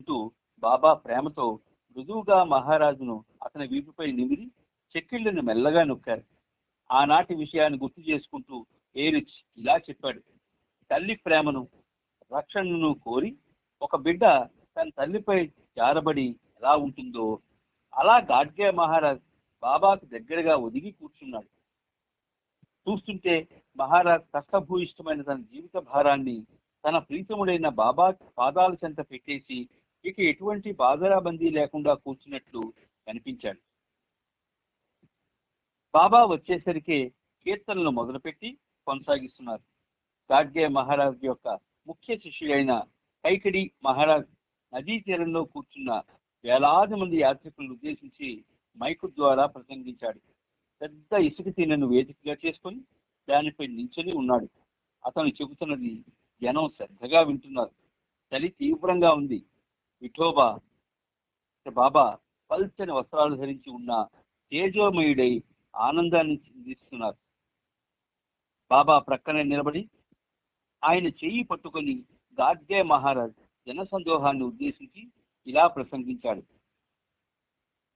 అంటూ బాబా ప్రేమతో మృదువుగా మహారాజును అతని వీపుపై నిమిరి చెక్కిళ్లను మెల్లగా నొక్కారు. ఆనాటి విషయాన్ని గుర్తు చేసుకుంటూ ఏరిచ్ ఇలా చెప్పాడు: తల్లి ప్రేమను, రక్షణను కోరి ఒక బిడ్డ తన తల్లిపై జారబడి ఎలా ఉంటుందో అలా గాడ్గే మహారాజ్ బాబాకు దగ్గరగా ఒదిగి కూర్చున్నాడు. చూస్తుంటే మహారాజ్ కష్టభూయిష్టమైన తన జీవిత భారాన్ని తన ప్రీతముడైన బాబా పాదాల చెంత పెట్టేసి ఇక ఎటువంటి బాధరాబందీ లేకుండా కూర్చున్నట్లు కనిపించాడు. బాబా వచ్చేసరికి కీర్తనలు మొదలుపెట్టి కొనసాగిస్తున్నారు. గాడ్గే మహారాజ్ యొక్క ముఖ్య శిష్యుడైన కైకడి మహారాజ్ నదీ తీరంలో కూర్చున్న వేలాది మంది యాత్రికులను ఉద్దేశించి మైకు ద్వారా ప్రసంగించాడు. పెద్ద ఇసుక తీనను వేదికగా చేసుకొని దానిపై నిల్చొని ఉన్నాడు. అతను చెబుతున్నది జనం శ్రద్ధగా వింటున్నారు. చలి తీవ్రంగా ఉంది. విఠోబా బాబా పల్చని వస్త్రాలు ధరించి ఉన్న తేజోమయుడై ఆనందాన్ని చిందిస్తున్నారు. బాబా ప్రక్కనే నిలబడి ఆయన చెయ్యి పట్టుకొని గాడ్గే మహారాజ్ జనసందోహాన్ని ఉద్దేశించి ఇలా ప్రసంగించాడు: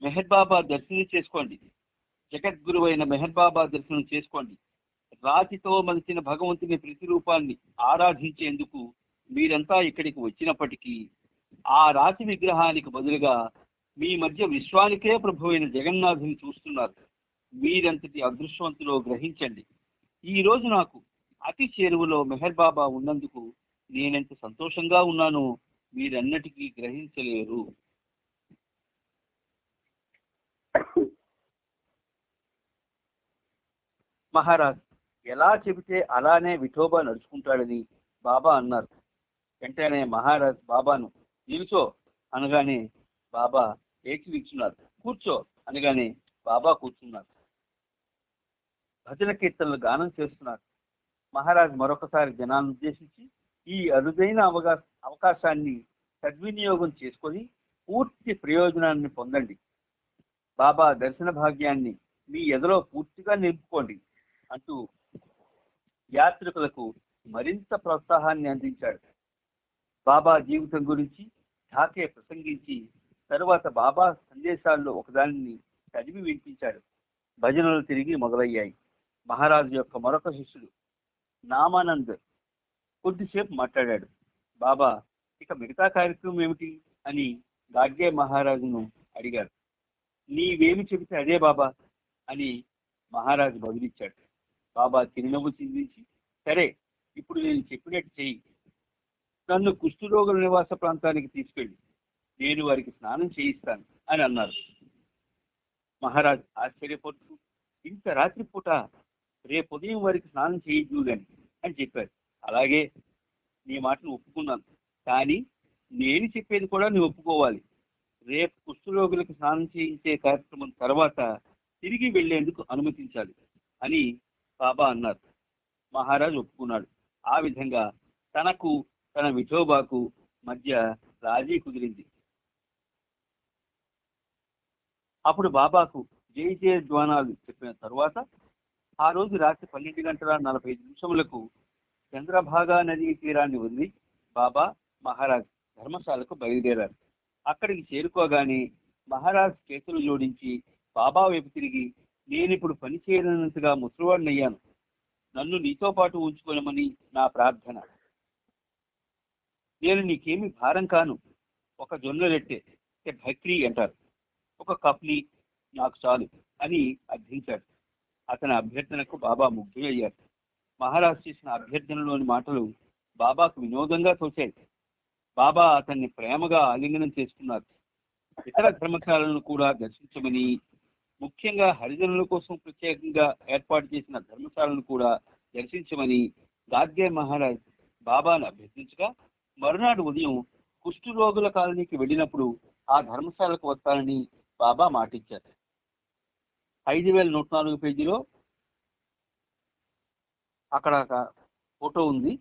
మెహర్ బాబా దర్శనం చేసుకోండి. జగద్గురువైన మెహర్ బాబా దర్శనం చేసుకోండి. రాతితో మలిచిన భగవంతుని ప్రతిరూపాన్ని ఆరాధించేందుకు మీరంతా ఇక్కడికి వచ్చినప్పటికీ ఆ రాతి విగ్రహానికి బదులుగా మీ మధ్య విశ్వానికే ప్రభువైన జగన్నాథుని చూస్తున్నారు. మీరంతటి అదృష్టవంతులో గ్రహించండి. ఈ రోజు నాకు అతి చేరువలో మెహర్ బాబా ఉన్నందుకు నేనెంత సంతోషంగా ఉన్నానో మీరన్నటికీ గ్రహించలేరు. మహారాజ్ ఎలా చెబితే అలానే విఠోబా నడుచుకుంటాడని బాబా అన్నారు. వెంటనే మహారాజ్ బాబాను నిలుచో అనగానే బాబా లేచి నిల్చున్నారు. కూర్చో అనగానే బాబా కూర్చున్నారు. భజన కీర్తనలు గానం చేస్తున్నారు. మహారాజ్ మరొకసారి జనాన్ని ఉద్దేశించి ఈ అరుదైన అవకాశాన్ని సద్వినియోగం చేసుకొని పూర్తి ప్రయోజనాన్ని పొందండి. బాబా దర్శన భాగ్యాన్ని మీ ఎదలో పూర్తిగా నింపుకోండి అంటూ యాత్రికులకు మరింత ప్రోత్సాహాన్ని అందించాడు. బాబా జీవితం గురించి ఠాకే ప్రసంగించి తరువాత బాబా సందేశాల్లో ఒకదానిని చదివి వినిపించాడు. భజనలు తిరిగి మొదలయ్యాయి. మహారాజు యొక్క మరొక శిష్యుడు నామానంద్ కొద్దిసేపు మాట్లాడాడు. బాబా ఇక మిగతా కార్యక్రమం ఏమిటి అని గాడ్గే మహారాజును అడిగారు. నీవేమి చెబితే అదే బాబా అని మహారాజు బదులిచ్చాడు. బాబా చిరునవ్వు చిందించి, సరే ఇప్పుడు నేను చెప్పినట్టు చెయ్యి. నన్ను కుష్ఠరోగుల నివాస ప్రాంతానికి తీసుకెళ్ళి నేను వారికి స్నానం చేయిస్తాను అని అన్నారు. మహారాజ్ ఆశ్చర్యపడుతూ, ఇంత రాత్రిపూట రేపు ఉదయం వారికి స్నానం చేయించు గాని అని చెప్పారు. అలాగే, నీ మాటను ఒప్పుకున్నాను, కానీ నేను చెప్పేది కూడా నువ్వు ఒప్పుకోవాలి. రేపు కుష్ఠరోగులకు స్నానం చేయించే కార్యక్రమం తర్వాత తిరిగి వెళ్లేందుకు అనుమతించాలి అని బాబా అన్నారు. మహారాజ్ ఒప్పుకున్నాడు. ఆ విధంగా తనకు తన విఠోబాకు మధ్య రాజీ కుదిరింది. అప్పుడు బాబాకు జై జయ ధ్వానాలు చెప్పిన తరువాత ఆ రోజు రాత్రి 12:45 చంద్రభాగా నదీ తీరాన్ని వదిలి బాబా మహారాజ్ ధర్మశాలకు బయలుదేరారు. అక్కడికి చేరుకోగానే మహారాజ్ చేతులు జోడించి బాబా వైపు తిరిగి, నేనిప్పుడు పని చేయనంతగా ముసలివాడినయ్యాను. నన్ను నీతో పాటు ఉంచుకోనమని నా ప్రార్థన. నేను నీకేమి భారం కాను. ఒక జొన్న రొట్టె, భక్రీ అంటారు, ఒక కప్ని నాకు చాలు అని అర్థించాడు. అతని అభ్యర్థనకు బాబా ముగ్ధులయ్యారు. మహారాజ్ చేసిన అభ్యర్థనలోని మాటలు బాబాకు వినోదంగా తోచాయి. బాబా అతన్ని ప్రేమగా ఆలింగనం చేసుకున్నారు. ఇతర ధర్మశాలను కూడా దర్శించమని, ముఖ్యంగా హరిజనుల కోసం ప్రత్యేకంగా ఏర్పాటు చేసిన ధర్మశాలను కూడా దర్శించమని గాడ్గే మహారాజ్ బాబాను అభ్యర్థించగా, మరునాడు ఉదయం కుష్ఠరోగుల కాలనీకి వెళ్ళినప్పుడు ఆ ధర్మశాలకు వస్తానని బాబా మాటిచ్చారు. 5104 పేజీలో అక్కడ ఒక ఫోటో ఉంది,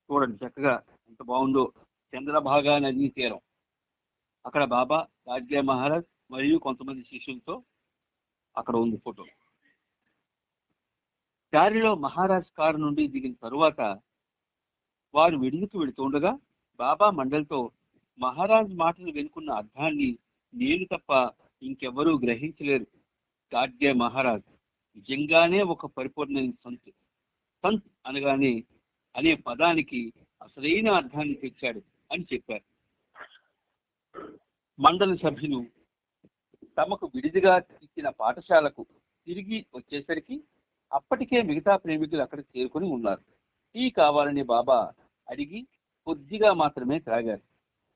చూడండి చక్కగా ఎంత బాగుందో. చంద్రభాగా నదీ తీరం, అక్కడ బాబా, గాడ్గే మహారాజ్ మరియు కొంతమంది శిష్యులతో అక్కడ ఉంది ఫోటో. దారిలో మహారాజ్ కారు నుండి దిగిన తరువాత వారు విడుదలకు వెళుతుండగా బాబా మండలితో మహారాజ్ మాటలు వెనుకున్న అర్థాన్ని నేను తప్ప ఇంకెవరూ గ్రహించలేరు. గాడ్గే మహారాజ్ నిజంగానే ఒక పరిపూర్ణ సంత్. సంత్ అనగానే అనే పదానికి అసలైన అర్థాన్ని తెచ్చాడు అని చెప్పారు. మండలి సభ్యులు తమకు విడిదిగా ఇచ్చిన పాఠశాలకు తిరిగి వచ్చేసరికి అప్పటికే మిగతా ప్రేమికులు అక్కడ చేరుకుని ఉన్నారు. టీ కావాలని బాబా అడిగి కొద్దిగా మాత్రమే త్రాగారు.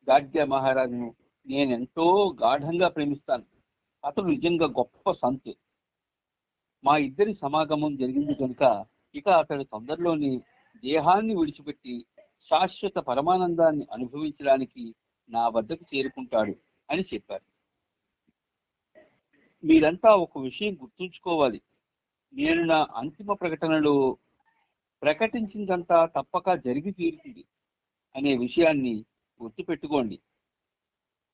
గాడ్గే మహారాజును నేనెంతో గాఢంగా ప్రేమిస్తాను. అతడు నిజంగా గొప్ప సంత్. మా ఇద్దరి సమాగమం జరిగింది కనుక ఇక అతడు తొందరలోనే దేహాన్ని విడిచిపెట్టి శాశ్వత పరమానందాన్ని అనుభవించడానికి నా వద్దకు చేరుకుంటాడు అని చెప్పారు. మీరంతా ఒక విషయం గుర్తుంచుకోవాలి. నేను నా అంతిమ ప్రకటనలో ప్రకటించిందంతా తప్పక జరిగి తీరుతుంది అనే విషయాన్ని గుర్తుపెట్టుకోండి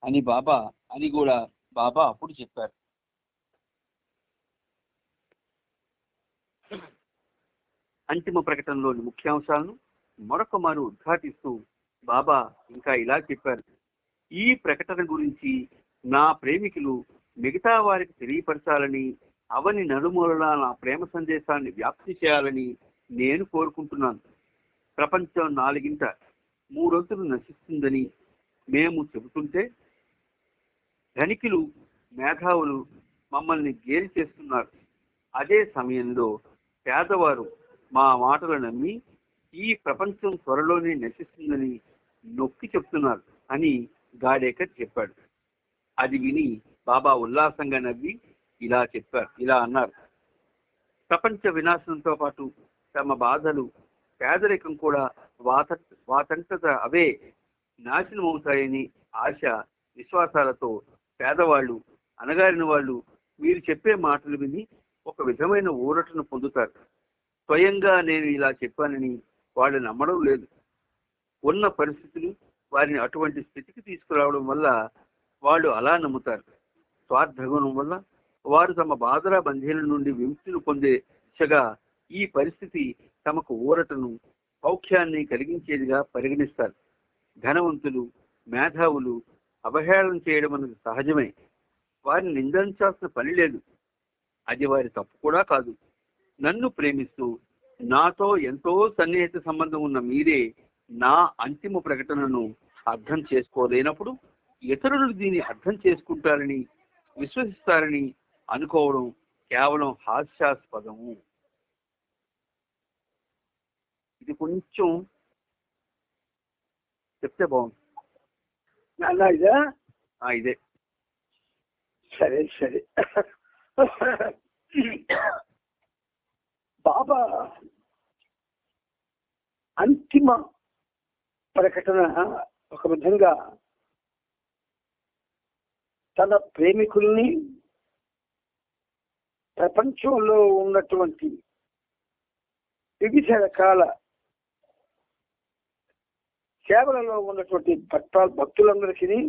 అని కూడా బాబా అప్పుడు చెప్పారు. అంతిమ ప్రకటనలోని ముఖ్యాంశాలను మరొక మారు ఉద్ఘాటిస్తూ బాబా ఇంకా ఇలా చెప్పారు. ఈ ప్రకటన గురించి నా ప్రేమికులు మిగతా వారికి తెలియపరచాలని, అవని నలుమూలలా నా ప్రేమ సందేశాన్ని వ్యాప్తి చేయాలని నేను కోరుకుంటున్నాను. ప్రపంచం 4/3 నశిస్తుందని మేము చెబుతుంటే ధనికులు, మేధావులు మమ్మల్ని గేలి చేస్తున్నారు. అదే సమయంలో పేదవారు మా మాటలు నమ్మి ఈ ప్రపంచం త్వరలోనే నశిస్తుందని నొక్కి చెప్తున్నారు అని గాడేకర్ చెప్పాడు. అది విని బాబా ఉల్లాసంగా నవ్వి ఇలా అన్నారు. ప్రపంచ వినాశనంతో పాటు తమ బాధలు, పేదరికం కూడా వాటంతట అవే నాశనం అవుతాయని ఆశ విశ్వాసాలతో పేదవాళ్ళు, అణగారిన వాళ్ళు మీరు చెప్పే మాటలు విని ఒక విధమైన ఊరటను పొందుతారు. స్వయంగా నేను ఇలా చెప్పానని వాళ్ళు నమ్మడం లేదు. ఉన్న పరిస్థితులు వారిని అటువంటి స్థితికి తీసుకురావడం వల్ల వాళ్ళు అలా నమ్ముతారు. స్వార్థగుణం వల్ల వారు తమ బాధల బంధీల నుండి విముక్తిని పొందే దిశగా ఈ పరిస్థితి తమకు ఊరటను, సౌఖ్యాన్ని కలిగించేదిగా పరిగణిస్తారు. ధనవంతులు, మేధావులు అవహేళన చేయడం అనేది సహజమే. వారిని నిందించాల్సిన పని లేదు. అది వారి తప్పు కూడా కాదు. నన్ను ప్రేమిస్తూ నాతో ఎంతో సన్నిహిత సంబంధం ఉన్న మీరే నా అంతిమ ప్రకటనను అర్థం చేసుకోలేనప్పుడు ఇతరులు దీన్ని అర్థం చేసుకుంటారని, విశ్వసిస్తారని అనుకోవడం కేవలం హాస్యాస్పదము. ఇది కొంచెం చెప్తే బాగుంది. ఇదే సరే సరే. బాబా అంతిమ ప్రకటన ఒక విధంగా తన ప్రేమికుల్ని ప్రపంచంలో ఉన్నటువంటి వివిధ రకాల సేవలలో ఉన్నటువంటి భక్తులందరికీ,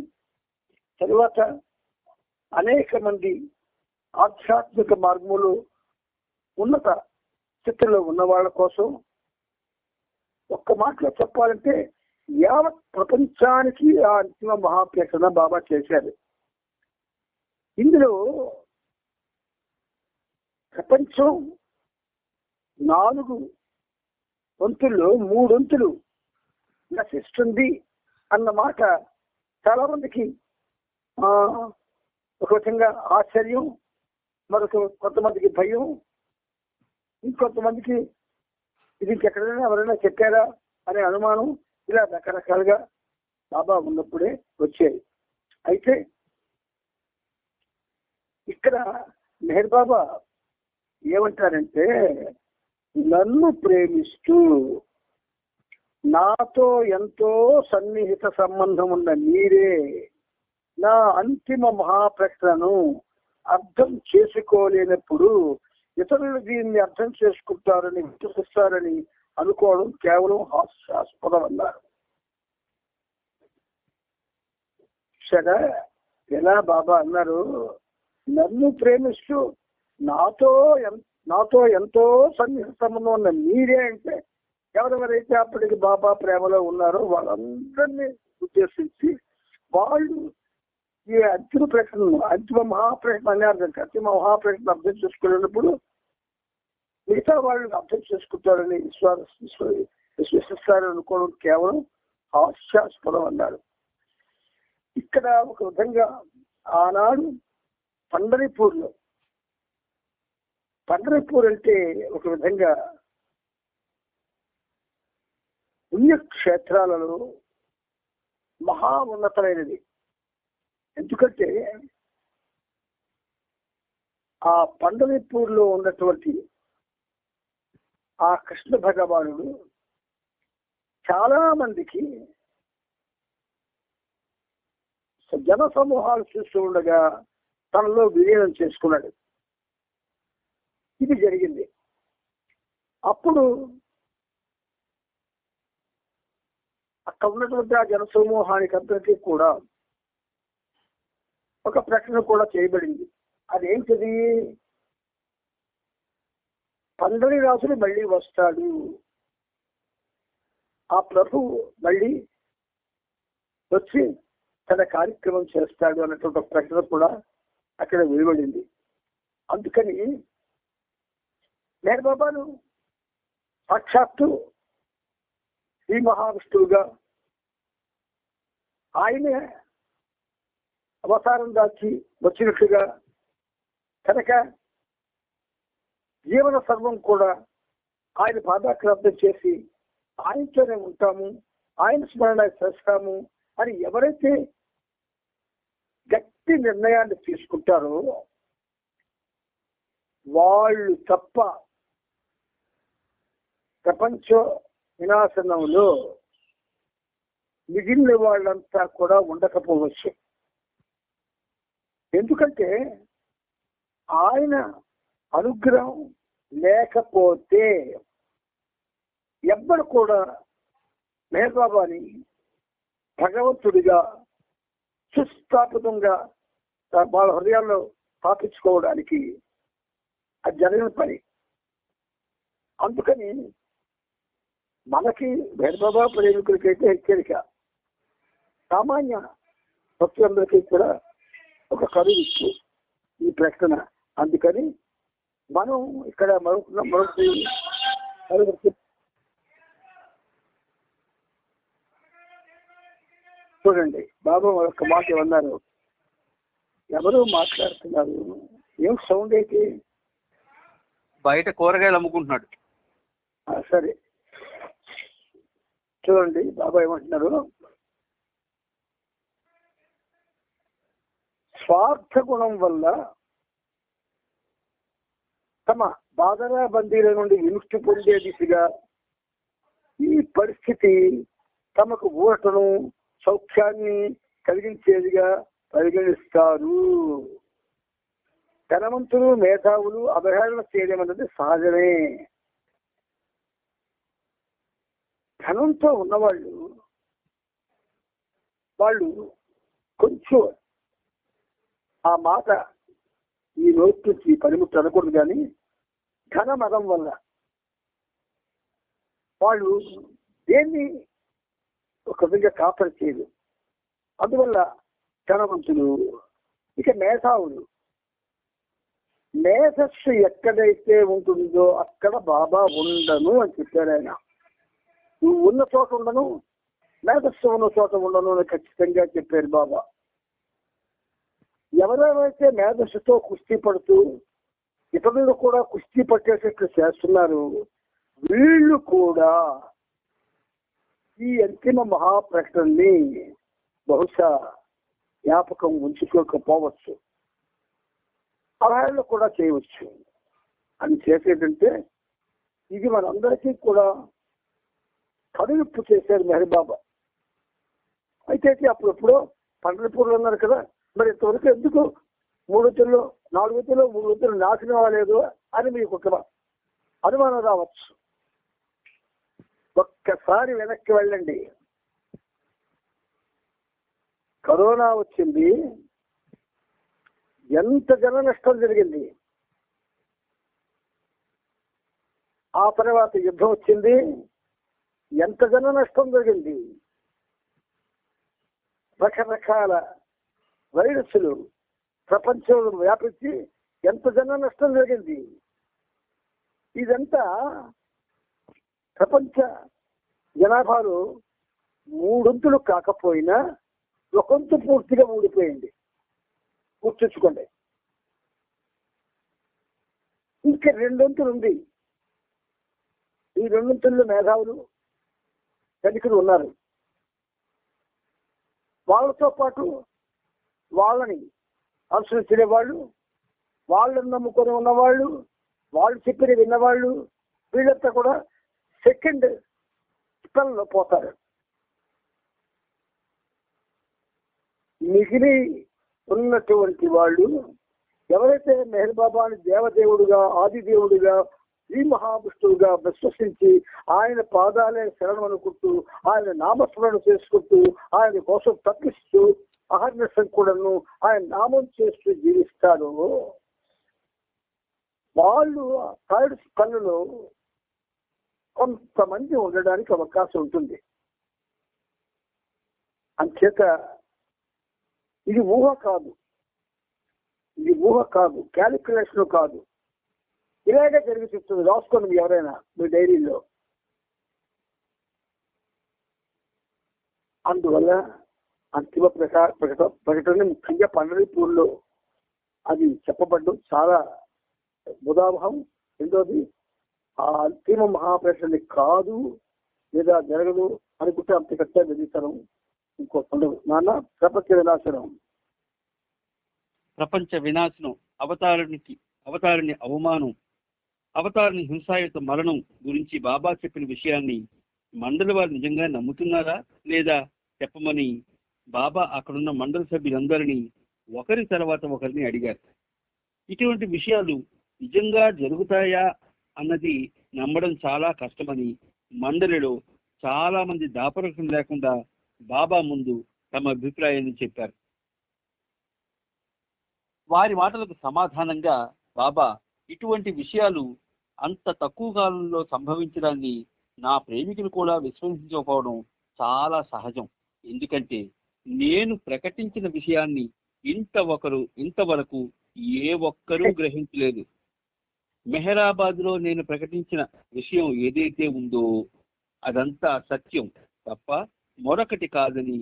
తరువాత అనేక మంది ఆధ్యాత్మిక మార్గములు ఉన్నత స్థితిలో ఉన్న వాళ్ళ కోసం ఒక్క మాటలో చెప్పాలంటే యావత్ ప్రపంచానికి ఆ అంతిమ మహాప్రకటన బాబా చేశారు. ఇందులో ప్రపంచం 4 వంతుల్లో 3 వంతులు నశిస్తుంది అన్న మాట చాలా మందికి ఒక విధంగా ఆశ్చర్యం, కొంతమందికి భయం, ఇంకొంతమందికి ఇది ఇంకెక్కడైనా ఎవరైనా చెప్పారా అనే అనుమానం, ఇలా రకరకాలుగా బాబా ఉన్నప్పుడే వచ్చాయి. అయితే ఇక్కడ మెహర్ బాబా ఏమంటారంటే, నన్ను ప్రేమిస్తూ నాతో ఎంతో సన్నిహిత సంబంధం ఉన్న మీరే నా అంతిమ మహాప్రకటనను అర్థం చేసుకోలేనప్పుడు ఇతరులు దీన్ని అర్థం చేసుకుంటారని, విశ్వసిస్తారని అనుకోవడం కేవలం హాస్యాస్పదం అన్నారు. సరే, ఎలా బాబా అన్నారు, నన్ను ప్రేమిస్తూ నాతో ఎంతో సన్నిహిత సంబంధం ఉన్న మీరే అంటే ఎవరెవరైతే అప్పటికి బాబా ప్రేమలో ఉన్నారో వాళ్ళందరినీ ఉద్దేశించి వాళ్ళు ఈ అంతిమ ప్రశ్నను అంతిమ మహాప్రశ్న అనే అర్థం అంతిమ మహాప్రశ్న అర్థం చేసుకునేటప్పుడు మిగతా వాళ్ళు అర్థం చేసుకుంటారని విశ్వసిస్తారు అనుకోవడం కేవలం హాస్యాస్పదం అన్నారు. ఇక్కడ ఒక విధంగా ఆనాడు పండరిపూర్ అంటే ఒక విధంగా పుణ్యక్షేత్రాలలో మహా ఉన్నతమైనది. ఎందుకంటే ఆ పండరిపూర్లో ఉన్నటువంటి ఆ కృష్ణ భగవానుడు చాలా మందికి జన సమూహాలు చూస్తూ ఉండగా తనలో విలీనం చేసుకున్నాడు. ఇది జరిగింది. అప్పుడు అక్కడ ఉన్నటువంటి ఆ జన సమూహానికి అందరికీ కూడా ఒక ప్రకటన కూడా చేయబడింది. అదేంటిది? పండరిరాజుడు మళ్ళీ వస్తాడు, ఆ ప్రభు మళ్ళీ వచ్చి తన కార్యక్రమం చేస్తాడు అన్నటువంటి ప్రకటన కూడా అక్కడ వెలువడింది. అందుకని నేను బాబాను సాక్షాత్తు శ్రీ మహావిష్ణువుగా ఆయనే అవతారం దాచి వచ్చినట్లుగా కనుక జీవన సర్వం కూడా ఆయన పాదాక్రాంతం చేసి ఆయనతోనే ఉంటాము, ఆయన స్మరణ చేస్తాము అని ఎవరైతే గట్టి నిర్ణయాన్ని తీసుకుంటారో వాళ్ళు తప్ప ప్రపంచ వినాశనంలో మిగిలిన వాళ్ళంతా కూడా ఉండకపోవచ్చు. ఎందుకంటే ఆయన అనుగ్రహం లేకపోతే ఎవ్వరు కూడా మేఘబాబాని భగవంతుడిగా సుస్థాపితంగా వాళ్ళ హృదయాల్లో స్థాపించుకోవడానికి అది జరిగిన పని. అందుకని మనకి మేఘబాబా ప్రేమికులకైతే హెచ్చరిక, సామాన్య భక్తులందరికీ కూడా ఒక కరువిచ్చు ఈ ప్రకటన. అందుకని మనం ఇక్కడ మరొకటి చూడండి. బాబా మరొక మాట ఏమన్నారు, ఎవరు మాట్లాడుతున్నారు, ఏం సౌండ్ ఏంటి? బయట కూరగాయలు అమ్ముకుంటున్నాడు. సరే చూడండి బాబా ఏమంటున్నారు, స్వార్థ గుణం వల్ల తమ బాధరా బందీల నుండి విముక్తి పొందే దిశగా ఈ పరిస్థితి తమకు ఊరటను సౌఖ్యాన్ని కలిగించేదిగా పరిగణిస్తారు. ధనవంతులు మేధావులు అవహేళన చేయడం అన్నది సహజమే. ధనంతో ఉన్నవాళ్ళు కొంచెం ఆ మాట ఈ నోటి నుంచి పరిమితి అనకూడదు, కానీ ధన మదం వల్ల వాళ్ళు దేన్ని ఒక విధంగా కాపరి చేయదు. అందువల్ల ధనవంతులు, ఇక మేధావులు, మేధస్సు ఎక్కడైతే ఉంటుందో అక్కడ బాబా ఉండను అని చెప్పారు ఆయన. నువ్వు ఉన్న చోట ఉండను, మేధస్సు ఉన్న చోట ఉండను అని ఖచ్చితంగా చెప్పారు బాబా. ఎవరెవరైతే మేధస్సుతో కుస్తీ పడుతూ ఇతరులు కూడా కుస్తీ పట్టేటట్లు చేస్తున్నారు, వీళ్ళు కూడా ఈ అంతిమ మహాప్రకటనని బహుశా జ్ఞాపకం ఉంచుకోకపోవచ్చు, అవహేళన కూడా చేయవచ్చు. అని చేసేటంటే ఇది మనందరికీ కూడా కనువిప్పు చేశారు మెహర్బాబా. అయితే అప్పుడెప్పుడో పండరిపూర్లో ఉన్నారు కదా, మరి ఇంతవరకు ఎందుకు 3 వత్తుల్లో 4 వత్తుల్లో 3 వత్తులు నాశనం అవ్వలేదు అని మీకు ఒక అనుమానం రావచ్చు. ఒక్కసారి వెనక్కి వెళ్ళండి. కరోనా వచ్చింది, ఎంత జన నష్టం జరిగింది. ఆ తర్వాత యుద్ధం వచ్చింది, ఎంత జన నష్టం జరిగింది. రకరకాల వైరస్లు ప్రపంచంలో వ్యాపించి ఎంత జన నష్టం జరిగింది. ఇదంతా ప్రపంచ జనాభాలో 3 వంతులు కాకపోయినా 1 వంతు పూర్తిగా ఊడిపోయింది. గుర్తుంచుకోండి. ఇంకా 2 వంతులు ఉంది. ఈ 2 వంతుల్లో మేధావులు ధనికులు ఉన్నారు. వాళ్ళతో పాటు వాళ్ళని అనుసరించే వాళ్ళు, వాళ్ళని నమ్ముకొని ఉన్నవాళ్ళు, వాళ్ళు చెప్పిన విన్నవాళ్ళు, వీళ్ళంతా కూడా సెకండ్ స్థలంలో పోతారు. మిగిలి ఉన్నటువంటి వాళ్ళు ఎవరైతే మెహర్ బాబాని దేవదేవుడుగా, ఆదిదేవుడిగా, శ్రీ మహావిష్ణువుగా విశ్వసించి ఆయన పాదాలే శరణం అనుకుంటూ, ఆయన నామస్మరణ చేసుకుంటూ, ఆయన కోసం తప్పిస్తూ, అహర్నిశం కూడాను ఆయన నామం చేస్తూ జీవిస్తారో వాళ్ళు థర్డ్ కన్నులో కొంతమంది ఉండడానికి అవకాశం ఉంటుంది. అంచేత ఇది ఊహ కాదు, ఇది ఊహ కాదు, క్యాలిక్యులేషన్ కాదు. ఇలాగే జరిగి చెప్తుంది. రాసుకోండి ఎవరైనా మీ డైరీలో. అందువల్ల అంతిమ ప్రకటన ముఖ్యంగా పండరీపూర్లో అది చెప్పబడ్డం చాలా ముదావహం. రెండోది ఆ అంతిమ మహాప్రకటన కాదు లేదా జరగదు అనుకుంటే అంత కట్టే వెళ్తాను. ఇంకో పండుగ నాన్న ప్రపంచ వినాశనం. ప్రపంచ వినాశనం, అవతారుని అవమానం, అవతారుని హింసాయుత మరణం గురించి బాబా చెప్పిన విషయాన్ని మండలి వారు నిజంగా నమ్ముతున్నారా లేదా చెప్పమని బాబా అక్కడున్న మండలి సభ్యులందరినీ ఒకరి తర్వాత ఒకరిని అడిగారు. ఇటువంటి విషయాలు నిజంగా జరుగుతాయా అన్నది నమ్మడం చాలా కష్టమని మండలిలో చాలా మంది దాపరికం లేకుండా బాబా ముందు తమ అభిప్రాయాన్ని చెప్పారు. వారి మాటలకు సమాధానంగా బాబా, ఇటువంటి విషయాలు అంత తక్కువ కాలంలో సంభవించడాన్ని నా ప్రేమికులు కూడా విశ్వసించకపోవడం చాలా సహజం. ఎందుకంటే నేను ప్రకటించిన విషయాన్ని ఇంతవరకు ఏ ఒక్కరూ గ్రహించలేదు. మెహరాబాద్లో నేను ప్రకటించిన విషయం ఏదైతే ఉందో అదంతా సత్యం తప్ప మరొకటి కాదని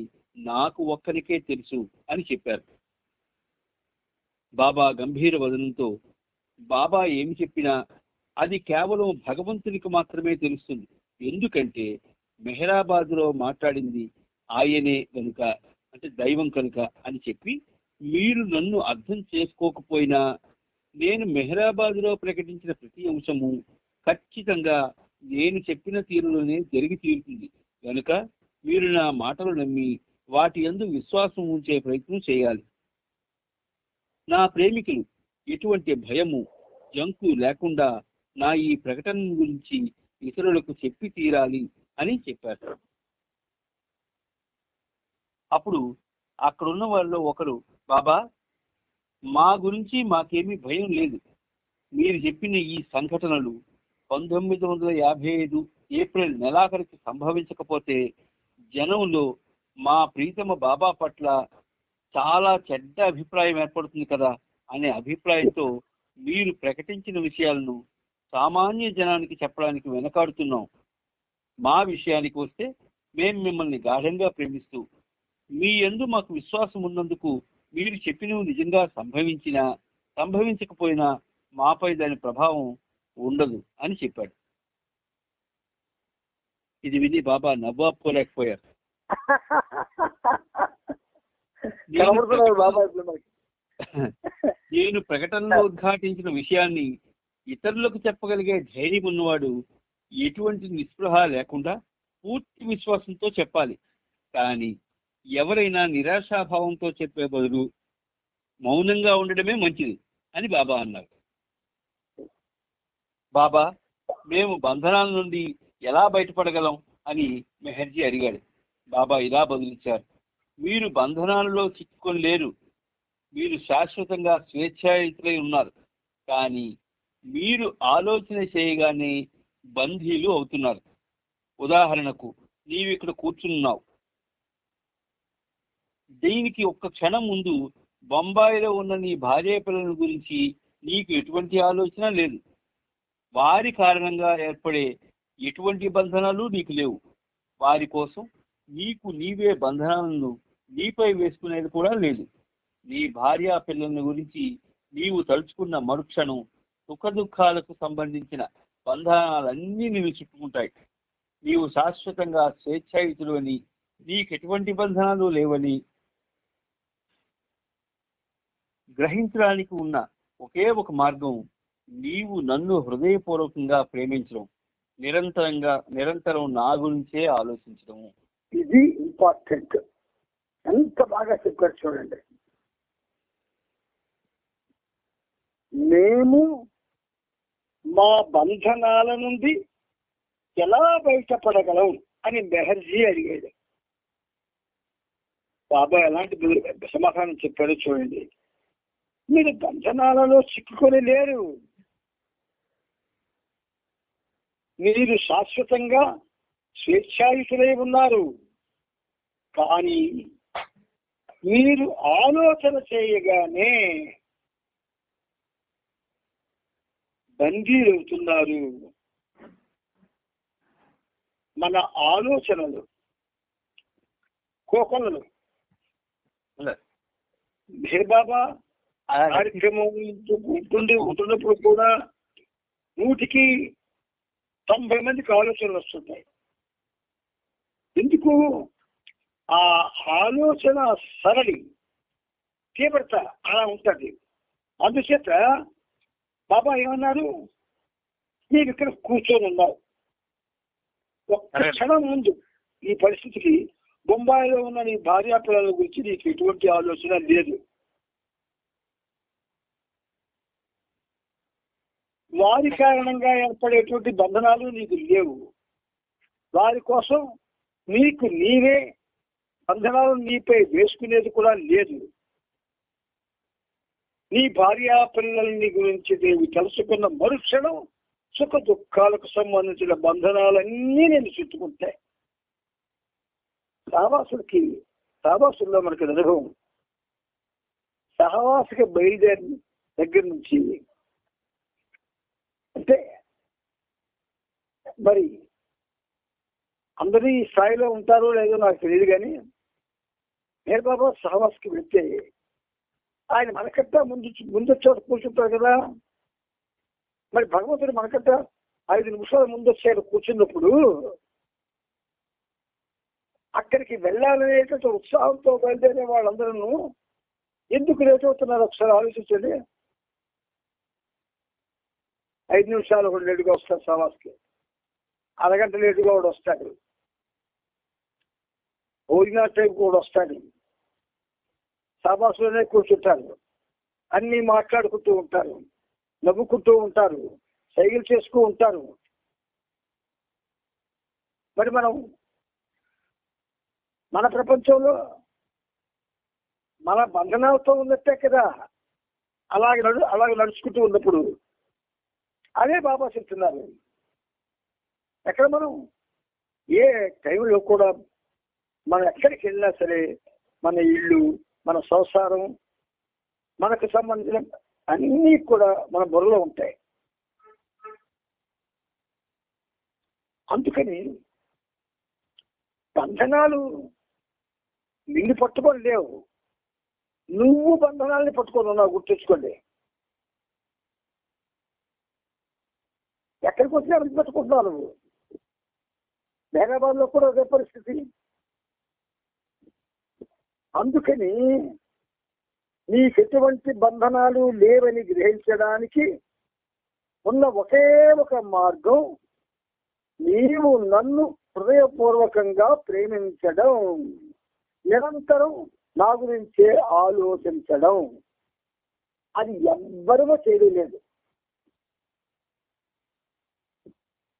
నాకు ఒక్కరికే తెలుసు అని చెప్పారు. బాబా గంభీర వదనంతో, బాబా ఏమి చెప్పినా అది కేవలం భగవంతునికి మాత్రమే తెలుస్తుంది. ఎందుకంటే మెహరాబాద్లో మాట్లాడింది ఆయనే కనుక, అంటే దైవం కనుక అని చెప్పి, మీరు నన్ను అర్థం చేసుకోకపోయినా నేను మెహరాబాద్లో ప్రకటించిన ప్రతి అంశము ఖచ్చితంగా నేను చెప్పిన తీరులోనే జరిగి తీరుతుంది కనుక మీరు నా మాటలు నమ్మి వాటి యందు విశ్వాసం ఉంచే ప్రయత్నం చేయాలి. నా ప్రేమికులు ఎటువంటి భయము జంకు లేకుండా నా ఈ ప్రకటన గురించి ఇతరులకు చెప్పి తీరాలి అని చెప్పారు. అప్పుడు అక్కడున్న వాళ్ళలో ఒకరు, బాబా మా గురించి మాకేమీ భయం లేదు. మీరు చెప్పిన ఈ సంఘటనలు 1955 ఏప్రిల్ నెలాఖరికి సంభవించకపోతే జనంలో మా ప్రీతమ బాబా పట్ల చాలా చెడ్డ అభిప్రాయం ఏర్పడుతుంది కదా అనే అభిప్రాయంతో మీరు ప్రకటించిన విషయాలను సామాన్య జనానికి చెప్పడానికి వెనకాడుతున్నాం. మా విషయానికి వస్తే మేము మిమ్మల్ని గాఢంగా ప్రేమిస్తూ మీ యందు మాకు విశ్వాసం ఉన్నందుకు మీరు చెప్పినవి నిజంగా సంభవించకపోయినా మాపై దాని ప్రభావం ఉండదు అని చెప్పాడు. ఇది విని బాబా నవ్వాపుకోలేకపోయారు. నేను ప్రకటనలో ఉద్ఘాటించిన విషయాన్ని ఇతరులకు చెప్పగలిగే ధైర్యం ఉన్నవాడు ఎటువంటి నిస్పృహ లేకుండా పూర్తి విశ్వాసంతో చెప్పాలి. కానీ ఎవరైనా నిరాశాభావంతో చెప్పే బదులు మౌనంగా ఉండడమే మంచిది అని బాబా అన్నారు. బాబా, మేము బంధనాల నుండి ఎలా బయటపడగలం అని మెహర్జీ అడిగాడు. బాబా ఇలా బదులిచ్చారు, మీరు బంధనాలలో చిక్కుకొని లేరు. మీరు శాశ్వతంగా స్వేచ్ఛాయుతులై ఉన్నారు. కానీ మీరు ఆలోచన చేయగానే బంధీలు అవుతున్నారు. ఉదాహరణకు నీవు ఇక్కడ కూర్చున్నావు. దీనికి ఒక్క క్షణం ముందు బొంబాయిలో ఉన్న నీ భార్య పిల్లల గురించి నీకు ఎటువంటి ఆలోచన లేదు. వారి కారణంగా ఏర్పడే ఎటువంటి బంధనాలు నీకు లేవు. వారి కోసం నీకు నీవే బంధనాలను నీపై వేసుకునేది కూడా లేదు. నీ భార్య పిల్లల గురించి నీవు తలుచుకున్న మరుక్షణం సుఖ దుఃఖాలకు సంబంధించిన బంధనాలన్నీ నీవు చుట్టుకుంటాయి. నీవు శాశ్వతంగా స్వేచ్ఛాయుతుడు అని, నీకెటువంటి బంధనాలు లేవని గ్రహించడానికి ఉన్న ఒకే ఒక మార్గం నీవు నన్ను హృదయపూర్వకంగా ప్రేమించడం, నిరంతరం నా గురించే ఆలోచించడము. ఇది ఇంపార్టెంట్. ఎంత బాగా చెప్పారు చూడండి. మేము మా బంధనాల నుండి ఎలా బయటపడగలం అని బెహర్జీ అడిగాడు. బాబా ఎలాంటి సమాధానం చెప్పాడో చూడండి. మీరు బంధనాలలో చిక్కుకొని లేరు. మీరు శాశ్వతంగా స్వేచ్ఛాయుతులై ఉన్నారు. కానీ మీరు ఆలోచన చేయగానే బందీలవుతున్నారు. మన ఆలోచనలు కోకొల్లలు. బాబా కార్యక్రమం ఉంటున్నప్పుడు కూడా 100కి 90 మందికి ఆలోచనలు వస్తుంటాయి. ఎందుకు? ఆ ఆలోచన సరళి తీవ్రత అలా ఉంటుంది. అందుచేత బాబా ఏమన్నారు, నీవు ఇక్కడ కూర్చొని ఉన్నావు. ఒక్క క్షణం ముందు ఈ పరిస్థితికి బొంబాయిలో ఉన్న నీ భార్యా పిల్లల గురించి నీకు ఎటువంటి ఆలోచన లేదు. వారి కారణంగా ఏర్పడేటువంటి బంధనాలు నీకు లేవు. వారి కోసం నీకు నీవే బంధనాలు నీపై వేసుకునేది కూడా లేదు. నీ భార్యా పిల్లల్ని గురించి నీవు తెలుసుకున్న మరుక్షణం సుఖ దుఃఖాలకు సంబంధించిన బంధనాలన్నీ నేను చుట్టుకుంటాయి. సహవాసుల్లో మనకి అనుభవం. సహవాసిక బయలుదేరి దగ్గర నుంచి అంటే మరి అందరూ ఈ స్థాయిలో ఉంటారో లేదో నాకు తెలియదు, కానీ నేను బాబా సహవాసికి వెళ్తే ఆయన మనకంటా ముందు చోట కూర్చుంటారు కదా. మరి భగవంతుడు మనకంటా 5 నిమిషాల ముందు వచ్చాడు కూర్చున్నప్పుడు అక్కడికి వెళ్ళాలనేటువంటి ఉత్సాహంతో బయలుదేరే వాళ్ళందరూ ఎందుకు లేట్ అవుతున్నారు ఒకసారి ఆలోచించండి. 5 నిమిషాలు కూడా లేటుగా వస్తారు సహవాస్కి, అరగంట లేటుగా కూడా వస్తాడు, భోజనాల టైం కూడా వస్తాడు. సహవాసులోనే కూర్చుంటారు, అన్ని మాట్లాడుకుంటూ ఉంటారు, నవ్వుకుంటూ ఉంటారు, సైకిల్ చేసుకుంటూ ఉంటారు. మరి మనం మన ప్రపంచంలో మన బంధనాలతో ఉన్నట్టే కదా. అలాగే నడుచుకుంటూ ఉన్నప్పుడు అదే బాబా చెప్తున్నారు. ఎక్కడ మనం ఏ టైంలో కూడా మనం ఎక్కడికి వెళ్ళినా సరే మన ఇల్లు, మన సంసారం, మనకు సంబంధించిన అన్నీ కూడా మన బుర్రలో ఉంటాయి. అందుకని బంధనాలు నిన్ను పట్టుకొని లేవు, నువ్వు బంధనాలని పట్టుకొని ఉన్నావు. గుర్తుంచుకోండి. ఎక్కడికి వచ్చినా అడిగి పెట్టుకుంటున్నావు నువ్వు. హైదరాబాద్లో కూడా అదే పరిస్థితి. అందుకని నీకు ఎటువంటి బంధనాలు లేవని గ్రహించడానికి ఉన్న ఒకే ఒక మార్గం నీవు నన్ను హృదయపూర్వకంగా ప్రేమించడం, నిరంతరం నా గురించే ఆలోచించడం. అది ఎవ్వరూ చేయలేదు.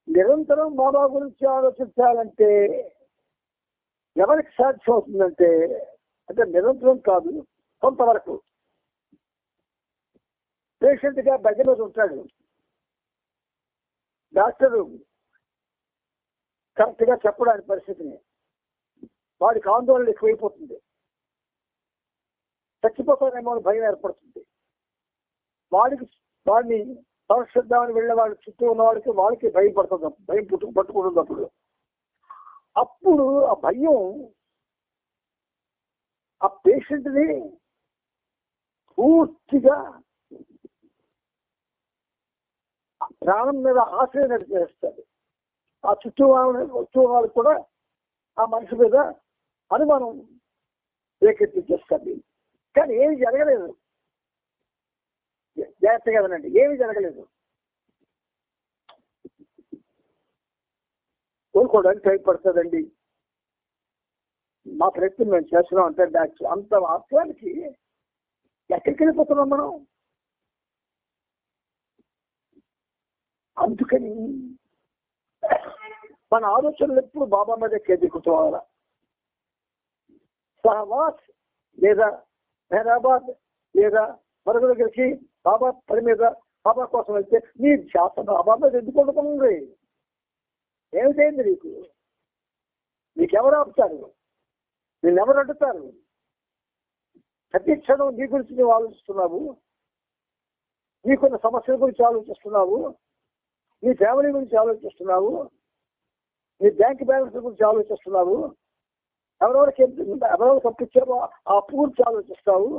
నిరంతరం బాబా గురించి ఆలోచించాలంటే ఎవరికి సాధ్యం అవుతుందంటే, అంటే నిరంతరం కాదు, కొంతవరకు. పేషెంట్ గా బెడ్ మీద ఉంటాడు, డాక్టరు కరెక్ట్గా చెప్పడానికి పరిస్థితిని. వాడికి ఆందోళన ఎక్కువైపోతుంది, చచ్చిపోతానేమో అని భయం ఏర్పడుతుంది. వాడిని సంరక్షిద్దామని వెళ్ళిన వాళ్ళ చుట్టూ ఉన్న వాళ్ళకి భయం పట్టుకుంటుంది. అప్పుడు ఆ భయం ఆ పేషెంట్ని పూర్తిగా ప్రాణం మీద ఆశ్రయం చేస్తుంది. ఆ చుట్టూ వాళ్ళకి కూడా ఆ మనిషి మీద అనుమానం రేకెత్తించేస్తుంది. కానీ ఏమి జరగలేదు, జాగ్రత్తగా వినండి, ఏమి జరగలేదు. కోలుకోవడానికి టైం పడుతుందండి. మా ప్రయత్నం మేము చేస్తున్నాం అంటే అంత వాస్తవానికి ఎక్కడికి వెళ్ళిపోతున్నాం మనం. అందుకని మన ఆలోచనలు ఎప్పుడు బాబా మీద కేంద్రీకృతమవ్వాలా. సహవాస్ లేదా మెహరాబాద్ లేదా మరొక దగ్గరికి బాబా పని మీద బాబా కోసం వెళ్తే నీ ధ్యాస బాబా మీద ఎందుకు వండుకుంది? ఏమిటైంది నీకు? నీకెవరు ఆపుతారు? నిన్నెవరు అడ్డుతారు? ప్రతి క్షణం నీ గురించి నువ్వు ఆలోచిస్తున్నావు, నీకున్న సమస్యల గురించి ఆలోచిస్తున్నావు, నీ ఫ్యామిలీ గురించి ఆలోచిస్తున్నావు, నీ బ్యాంక్ బ్యాలెన్స్ గురించి ఆలోచిస్తున్నావు, ఎవరెవరికి పంపించావో ఆ అప్పు గురించి ఆలోచిస్తావు,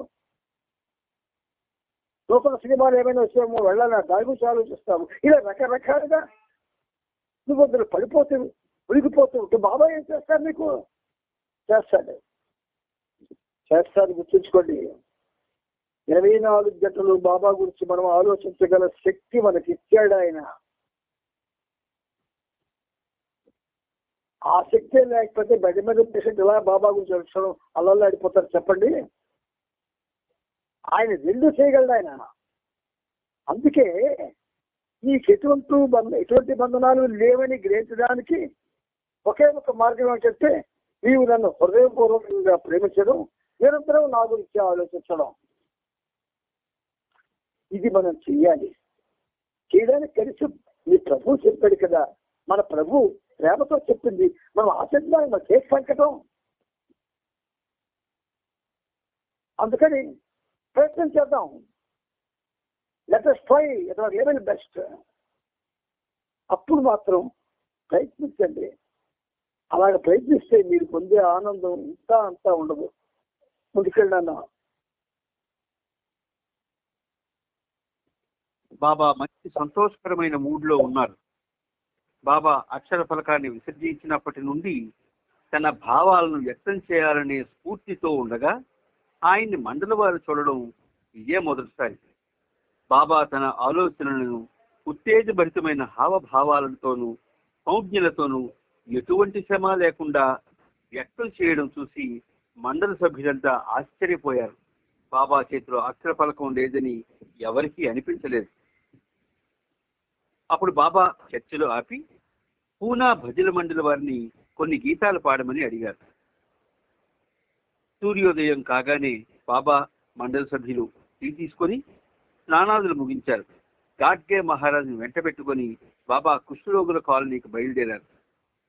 నూతన సినిమాలు ఏమైనా వచ్చామో వెళ్ళాలని దాని గురించి ఆలోచిస్తావు. ఇలా రకరకాలుగా నువ్వు అందులో పడిపోతూ ఉడికిపోతూ ఉంటే బాబా ఏం చేస్తాడు? నీకు చేస్తాడు గుర్తుంచుకోండి. 24 గంటలు బాబా గురించి మనం ఆలోచించగల శక్తి మనకి ఇచ్చాడు ఆయన. ఆ శక్తి లేకపోతే బెడ్ మీద పేషెంట్ ఇలా బాబా గురించి అలసడం అల్లల్లో ఆడిపోతారు చెప్పండి. ఆయన రెండు చేయగలడు ఆయన. అందుకే నీకు ఎటువంటి బంధనాలు లేవని గ్రహించడానికి ఒకే ఒక మార్గం ఏంటంటే నీవు నన్ను హృదయపూర్వకంగా ప్రేమించడం, నిరంతరం నా గురించి ఆలోచించడం. ఇది మనం చెయ్యాలి. చేయడానికి కలిసి మీ ప్రభు చెప్పాడు కదా, మన ప్రభు ప్రేమతో చెప్పింది మనం ఆచరించడానికి మన చేసి పంకటం. అందుకని ప్రయత్నం చేద్దాం. Let us try at our level best. అప్పుడు మాత్రం ప్రయత్నించండి. అలాగ ప్రయత్నిస్తే మీరు పొందే ఆనందం అంతా ఉండదు. ముందుకెళ్ళాను. బాబా మంచి సంతోషకరమైన మూడ్ లో ఉన్నారు. బాబా అక్షర ఫలకాన్ని విసర్జించినప్పటి నుండి తన భావాలను వ్యక్తం చేయాలనే స్ఫూర్తితో ఉండగా ఆయన్ని మండల వారు చూడడం ఇదే మొదటిసారి. బాబా తన ఆలోచనలను ఉత్తేజభరితమైన హావభావాలతోనూ సంజ్ఞలతోనూ ఎటువంటి శ్రమ లేకుండా వ్యక్తం చేయడం చూసి మండల సభ్యులంతా ఆశ్చర్యపోయారు. బాబా చేతిలో అక్షర ఫలకం లేదని ఎవరికీ అనిపించలేదు. అప్పుడు బాబా చర్చలో ఆపి పూనా భజన మండలి వారిని కొన్ని గీతాలు పాడమని అడిగారు. సూర్యోదయం కాగానే బాబా మండలి సభ్యులు టీ తీసుకొని స్నానాదులు ముగించారు. గాడ్గే మహారాజును వెంట పెట్టుకొని బాబా కుష్ఠరోగుల కాలనీకి బయలుదేరారు.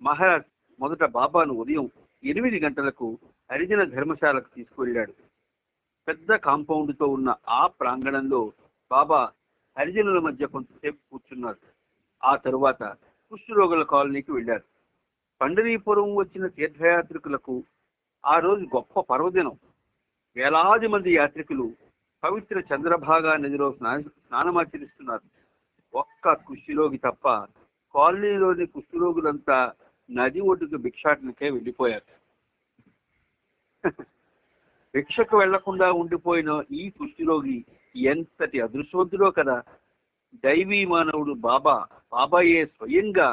మహారాజ్ మొదట బాబాను ఉదయం 8 గంటలకు హరిజన ధర్మశాలకు తీసుకువెళ్ళాడు. పెద్ద కాంపౌండ్తో ఉన్న ఆ ప్రాంగణంలో బాబా హరిజనుల మధ్య కొంతసేపు కూర్చున్నారు. ఆ తరువాత కుష్ఠరోగుల కాలనీకి వెళ్ళారు. పండరీపురం వచ్చిన తీర్థయాత్రికులకు ఆ రోజు గొప్ప పర్వదినం. వేలాది మంది యాత్రికులు పవిత్ర చంద్రభాగా నదిలో స్నానమాచరిస్తున్నారు. ఒక్క కుష్ఠరోగి తప్ప కాలనీలోని కుష్ఠరోగులంతా నది ఒడ్డుకు భిక్షాటనకే వెళ్ళిపోయారు. భిక్షకు వెళ్లకుండా ఉండిపోయిన ఈ కుష్ఠరోగి ఎంతటి అదృష్టవంతుడో కదా. దైవీ మానవుడు బాబాయే స్వయంగా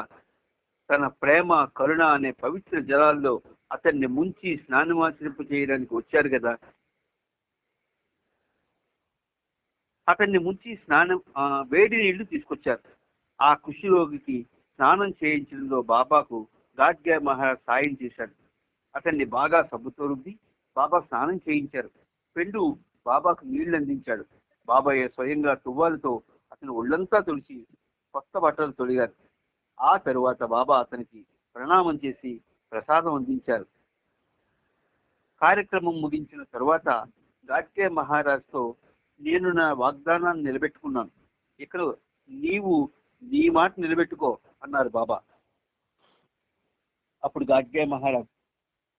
తన ప్రేమ కరుణ అనే పవిత్ర జలాల్లో అతన్ని ముంచి స్నానమాచరింప చేయడానికి వచ్చారు కదా. అతన్ని ముంచి వేడి నీళ్లు తీసుకొచ్చారు. ఆ కుష్ఠరోగికి స్నానం చేయించడంలో బాబాకు గాడ్గే మహారాజ్ సాయం చేశాడు. అతన్ని బాగా సబ్బుతో రుద్ది బాబా స్నానం చేయించారు. పెండు బాబాకు నీళ్లు అందించాడు. బాబాయే స్వయంగా తువ్వాలతో అతని ఒళ్ళంతా తుడిచి కొత్త బట్టలు తొడిగారు. ఆ తరువాత బాబా అతనికి ప్రణామం చేసి ప్రసాదం అందించారు. కార్యక్రమం ముగించిన తరువాత గాడ్గే మహారాజ్తో నేను నా వాగ్దానాన్ని నిలబెట్టుకున్నాను, ఇక్కడ నీవు నీ మాట నిలబెట్టుకో అన్నారు బాబా. అప్పుడు గాడ్గే మహారాజ్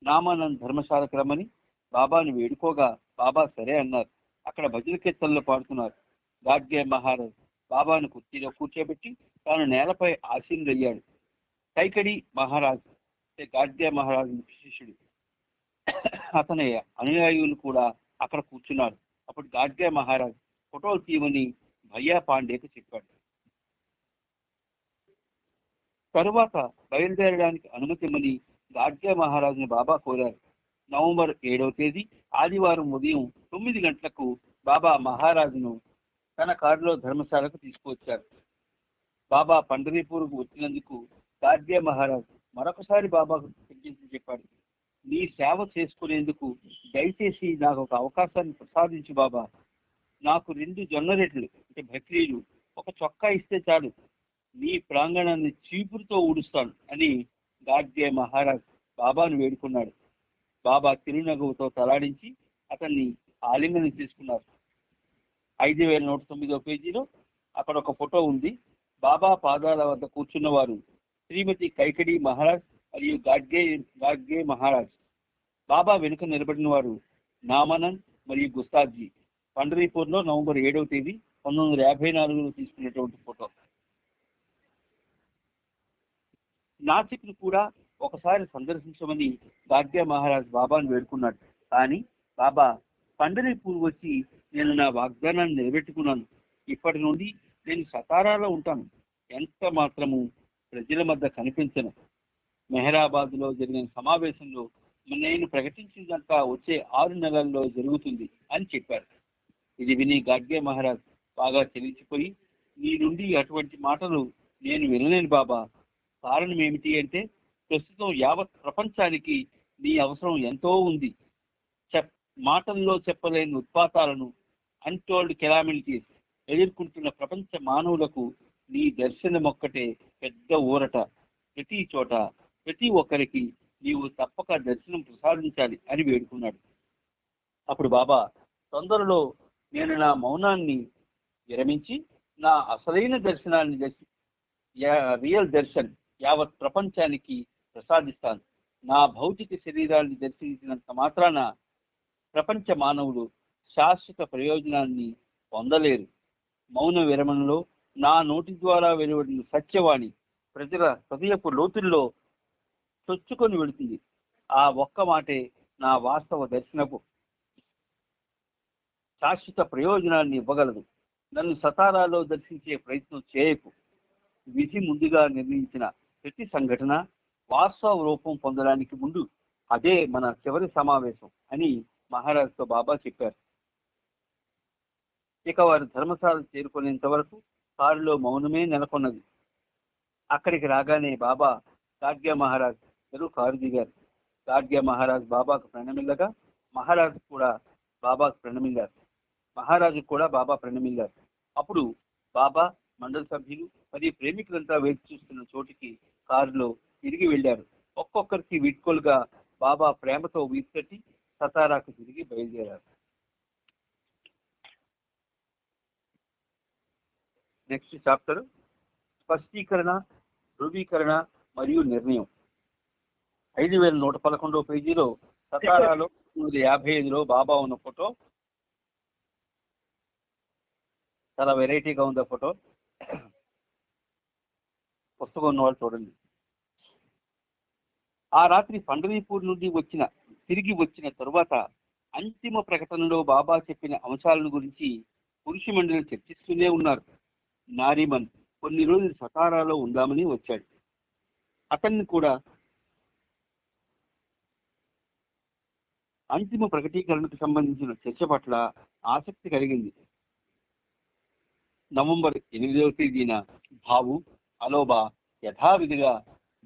నామానంద్ ధర్మశాలకు రమ్మని బాబాను వేడుకోగా బాబా సరే అన్నారు. అక్కడ భజన కీర్తనలు పాడుతున్నారు. గాడ్గే మహారాజ్ బాబాను కుర్చీలో కూర్చోబెట్టి తాను నేలపై ఆసీనుడయ్యాడు. కైకడి మహారాజ్ గాడ్గే మహారాజ్ ముఖ్య శిష్యుడు, అతని అనుయాయులు కూడా అక్కడ కూర్చున్నారు. అప్పుడు గాడ్గే మహారాజ్ ఫోటోలు తీయమని భయ్యా పాండేకు చెప్పాడు. తరువాత బయలుదేరడానికి అనుమతి ఇమ్మని గాడ్గే మహారాజుని బాబా కోరారు. నవంబర్ 7వ తేదీ ఆదివారం ఉదయం 9 గంటలకు బాబా మహారాజును తన కారులో ధర్మశాలకు తీసుకువచ్చారు. బాబా పండరీపూర్కు వచ్చినందుకు గాడ్గే మహారాజ్ మరొకసారి బాబాకు కృతజ్ఞతలు చెప్పాడు. నీ సేవ చేసుకునేందుకు దయచేసి నాకు ఒక అవకాశాన్ని ప్రసాదించు బాబా. నాకు 2 జొన్న రెట్లు అంటే బక్రీలు, ఒక చొక్కా ఇస్తే చాలు, నీ ప్రాంగణాన్ని చీపురుతో ఊడుస్తాను అని గాడ్గే మహారాజ్ బాబాను వేడుకున్నాడు. బాబా తిరునగవుతో తలాడించి అతన్ని ఆలింగనం చేసుకున్నారు. 5109వ పేజీలో అక్కడ ఒక ఫోటో ఉంది. బాబా పాదాల వద్ద కూర్చున్నవారు శ్రీమతి కైకడి మహారాజ్ మరియు గాడ్గే మహారాజ్. బాబా వెనుక నిలబడిన వారు నామానంద్ మరియు గుస్తాద్జీ. పండరీపూర్లో నవంబర్ 7వ తేదీ 1954లో తీసుకున్నటువంటి ఫోటో. నాసిక్ను కూడా ఒకసారి సందర్శించమని గాడ్గే మహారాజ్ బాబాను వేడుకున్నాడు. కానీ బాబా పండరీపూర్ వచ్చి నేను నా వాగ్దానాన్ని నిలబెట్టుకున్నాను, ఇప్పటి నుండి నేను సతారాలో ఉంటాను, ఎంత మాత్రము ప్రజల మధ్య కనిపించను. మెహరాబాద్లో జరిగిన సమావేశంలో నేను ప్రకటించిందంతా వచ్చే 6 నెలల్లో జరుగుతుంది అని చెప్పారు. ఇది విని గాడ్గే మహారాజ్ బాగా చెలించిపోయి, నీ నుండి అటువంటి మాటలు నేను వినలేను బాబా. కారణం ఏమిటి అంటే ప్రస్తుతం యావత్ ప్రపంచానికి నీ అవసరం ఎంతో ఉంది. మాటల్లో చెప్పలేని ఉత్పాతాలను, అన్టోల్డ్ కెలామిలిటీస్ ఎదుర్కొంటున్న ప్రపంచ మానవులకు నీ దర్శనం ఒక్కటే పెద్ద ఊరట. ప్రతి చోట ప్రతి ఒక్కరికి నీవు తప్పక దర్శనం ప్రసాదించాలి అని వేడుకున్నాడు. అప్పుడు బాబా తొందరలో నేను నా మౌనాన్ని విరమించి నా అసలైన దర్శనాన్ని రియల్ దర్శన్ యావత్ ప్రపంచానికి ప్రసాదిస్తాను. నా భౌతిక శరీరాన్ని దర్శించినంత మాత్రాన ప్రపంచ మానవులు శాశ్వత ప్రయోజనాన్ని పొందలేరు. మౌన విరమణలో నా నోటి ద్వారా వెలువడిన సత్యవాణి ప్రజల హృదయపు లోతుల్లో చొచ్చుకొని వెళుతుంది. ఆ ఒక్క మాటే నా వాస్తవ దర్శనపు శాశ్వత ప్రయోజనాన్ని ఇవ్వగలదు. నన్ను సతారాలో దర్శించే ప్రయత్నం చేయకు. విధి ముందుగా నిర్ణయించిన ప్రతి సంఘటన వాస్తవ రూపం పొందడానికి ముందు అదే మన చివరి సమావేశం అని మహారాజుతో బాబా చెప్పారు. ఇక వారు ధర్మశాల చేరుకునేంత వరకు కారులో మౌనమే నెలకొన్నది. అక్కడికి రాగానే బాబా గాడ్గే మహారాజ్ కారు దిగారు. గాడ్గే మహారాజ్ బాబాకు ప్రణమిల్లగా మహారాజు కూడా బాబాకు ప్రణమిల్లారు. మహారాజు కూడా బాబా ప్రణమిల్లారు. అప్పుడు బాబా మండలి సభ్యులు మరియు ప్రేమికులంతా వేచి చూస్తున్న చోటికి కారులో తిరిగి వెళ్ళారు. ఒక్కొక్కరికి వీడ్కోలుగా బాబా ప్రేమతో వీపు తట్టి సతారాకు తిరిగి బయలుదేరారు. నెక్స్ట్ చాప్టర్ స్పష్టీకరణ, ధృవీకరణ మరియు నిర్ణయం. 5111వ పేజీలో సతారాలో 1955లో బాబా ఉన్న ఫోటో చాలా వెరైటీగా ఉంది. ఆ ఫోటో పుస్తకం ఉన్న వాళ్ళు చూడండి. ఆ రాత్రి పండరీపూర్ నుండి తిరిగి వచ్చిన తరువాత అంతిమ ప్రకటనలో బాబా చెప్పిన అంశాలను గురించి పురుష మండలి చర్చిస్తూనే ఉన్నారు. నారీమన్ కొన్ని రోజులు సతారాలో ఉందామని వచ్చాడు. అతన్ని కూడా అంతిమ ప్రకటీకరణకు సంబంధించిన చర్చ పట్ల ఆసక్తి కలిగింది. నవంబర్ 8వ తేదీన భావు, అలోబా యథావిధిగా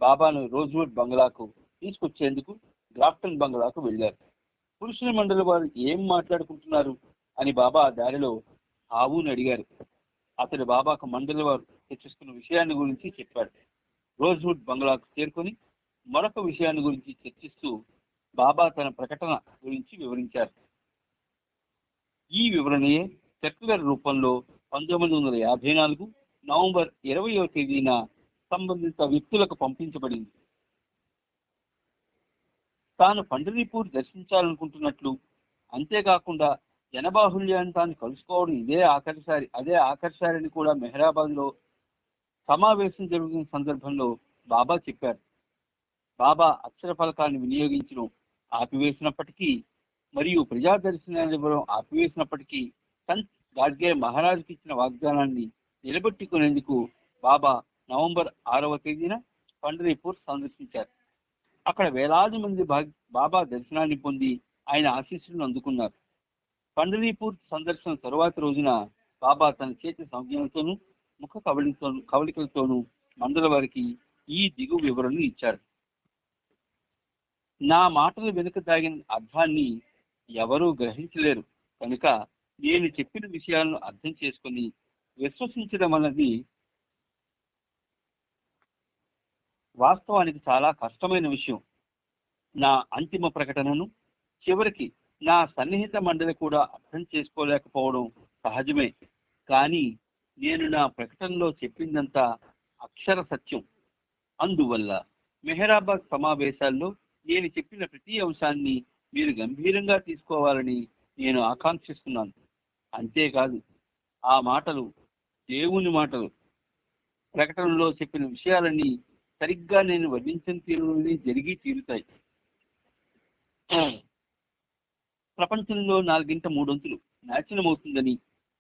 బాబాను రోజ్వుడ్ బంగ్లాకు తీసుకొచ్చేందుకు గ్రాఫ్టన్ బంగ్లాకు వెళ్ళారు. పురుషుల మండలి వారు ఏం మాట్లాడుకుంటున్నారు అని బాబా దారిలో భావుని అడిగారు. అతడు బాబాకు మండలి వారు చర్చిస్తున్న విషయాన్ని గురించి చెప్పాడు. రోజ్వుడ్ బంగ్లాకు చేరుకొని మరొక విషయాన్ని గురించి చర్చిస్తూ బాబా తన ప్రకటన గురించి వివరించారు. ఈ వివరణయే సర్క్యులర్ రూపంలో 1954 నవంబర్ 20వ తేదీన సంబంధిత వ్యక్తులకు పంపించబడింది. తాను పండరీపూర్ దర్శించాలనుకుంటున్నట్లు, అంతేకాకుండా జనబాహుల్యాన్ని తాను కలుసుకోవడం అదే ఆఖరిసారిని కూడా మెహరాబాద్ లో సమావేశం జరుగుతున్న సందర్భంలో బాబా చెప్పారు. బాబా అక్షర ఫలకాన్ని వినియోగించడం ఆపివేసినప్పటికీ మరియు ప్రజా దర్శనాన్ని ఇవ్వడం ఆపివేసినప్పటికీ సంత్ గాడ్గే మహారాజుకి ఇచ్చిన వాగ్దానాన్ని నిలబెట్టుకునేందుకు బాబా నవంబర్ 6వ తేదీన పండరీపూర్ సందర్శించారు. అక్కడ వేలాది మంది బాబా దర్శనాన్ని పొంది ఆయన ఆశీస్సులను అందుకున్నారు. పండరీపూర్ సందర్శన తరువాతి రోజున బాబా తన చేతి సంజ్ఞలతోనూ ముఖ కవళికలతోనూ మండల వారికి ఈ దిగు వివరణను ఇచ్చారు. నా మాటలు వెనుక దాగిన అర్థాన్ని ఎవరూ గ్రహించలేరు కనుక నేను చెప్పిన విషయాలను అర్థం చేసుకుని విశ్వసించడం అన్నది వాస్తవానికి చాలా కష్టమైన విషయం. నా అంతిమ ప్రకటనను చివరికి నా సన్నిహిత మండలి కూడా అర్థం చేసుకోలేకపోవడం సహజమే. కానీ నేను నా ప్రకటనలో చెప్పిందంతా అక్షర సత్యం. అందువల్ల మెహరాబాద్ సమావేశాల్లో నేను చెప్పిన ప్రతి అంశాన్ని మీరు గంభీరంగా తీసుకోవాలని నేను ఆకాంక్షిస్తున్నాను. అంతేకాదు, ఆ మాటలు దేవుని మాటలు. ప్రకటనలో చెప్పిన విషయాలన్నీ సరిగ్గా నేను వర్ణించిన తీరులోనే జరిగి తీరుతాయి. ప్రపంచంలో 4/3 నాశనమవుతుందని,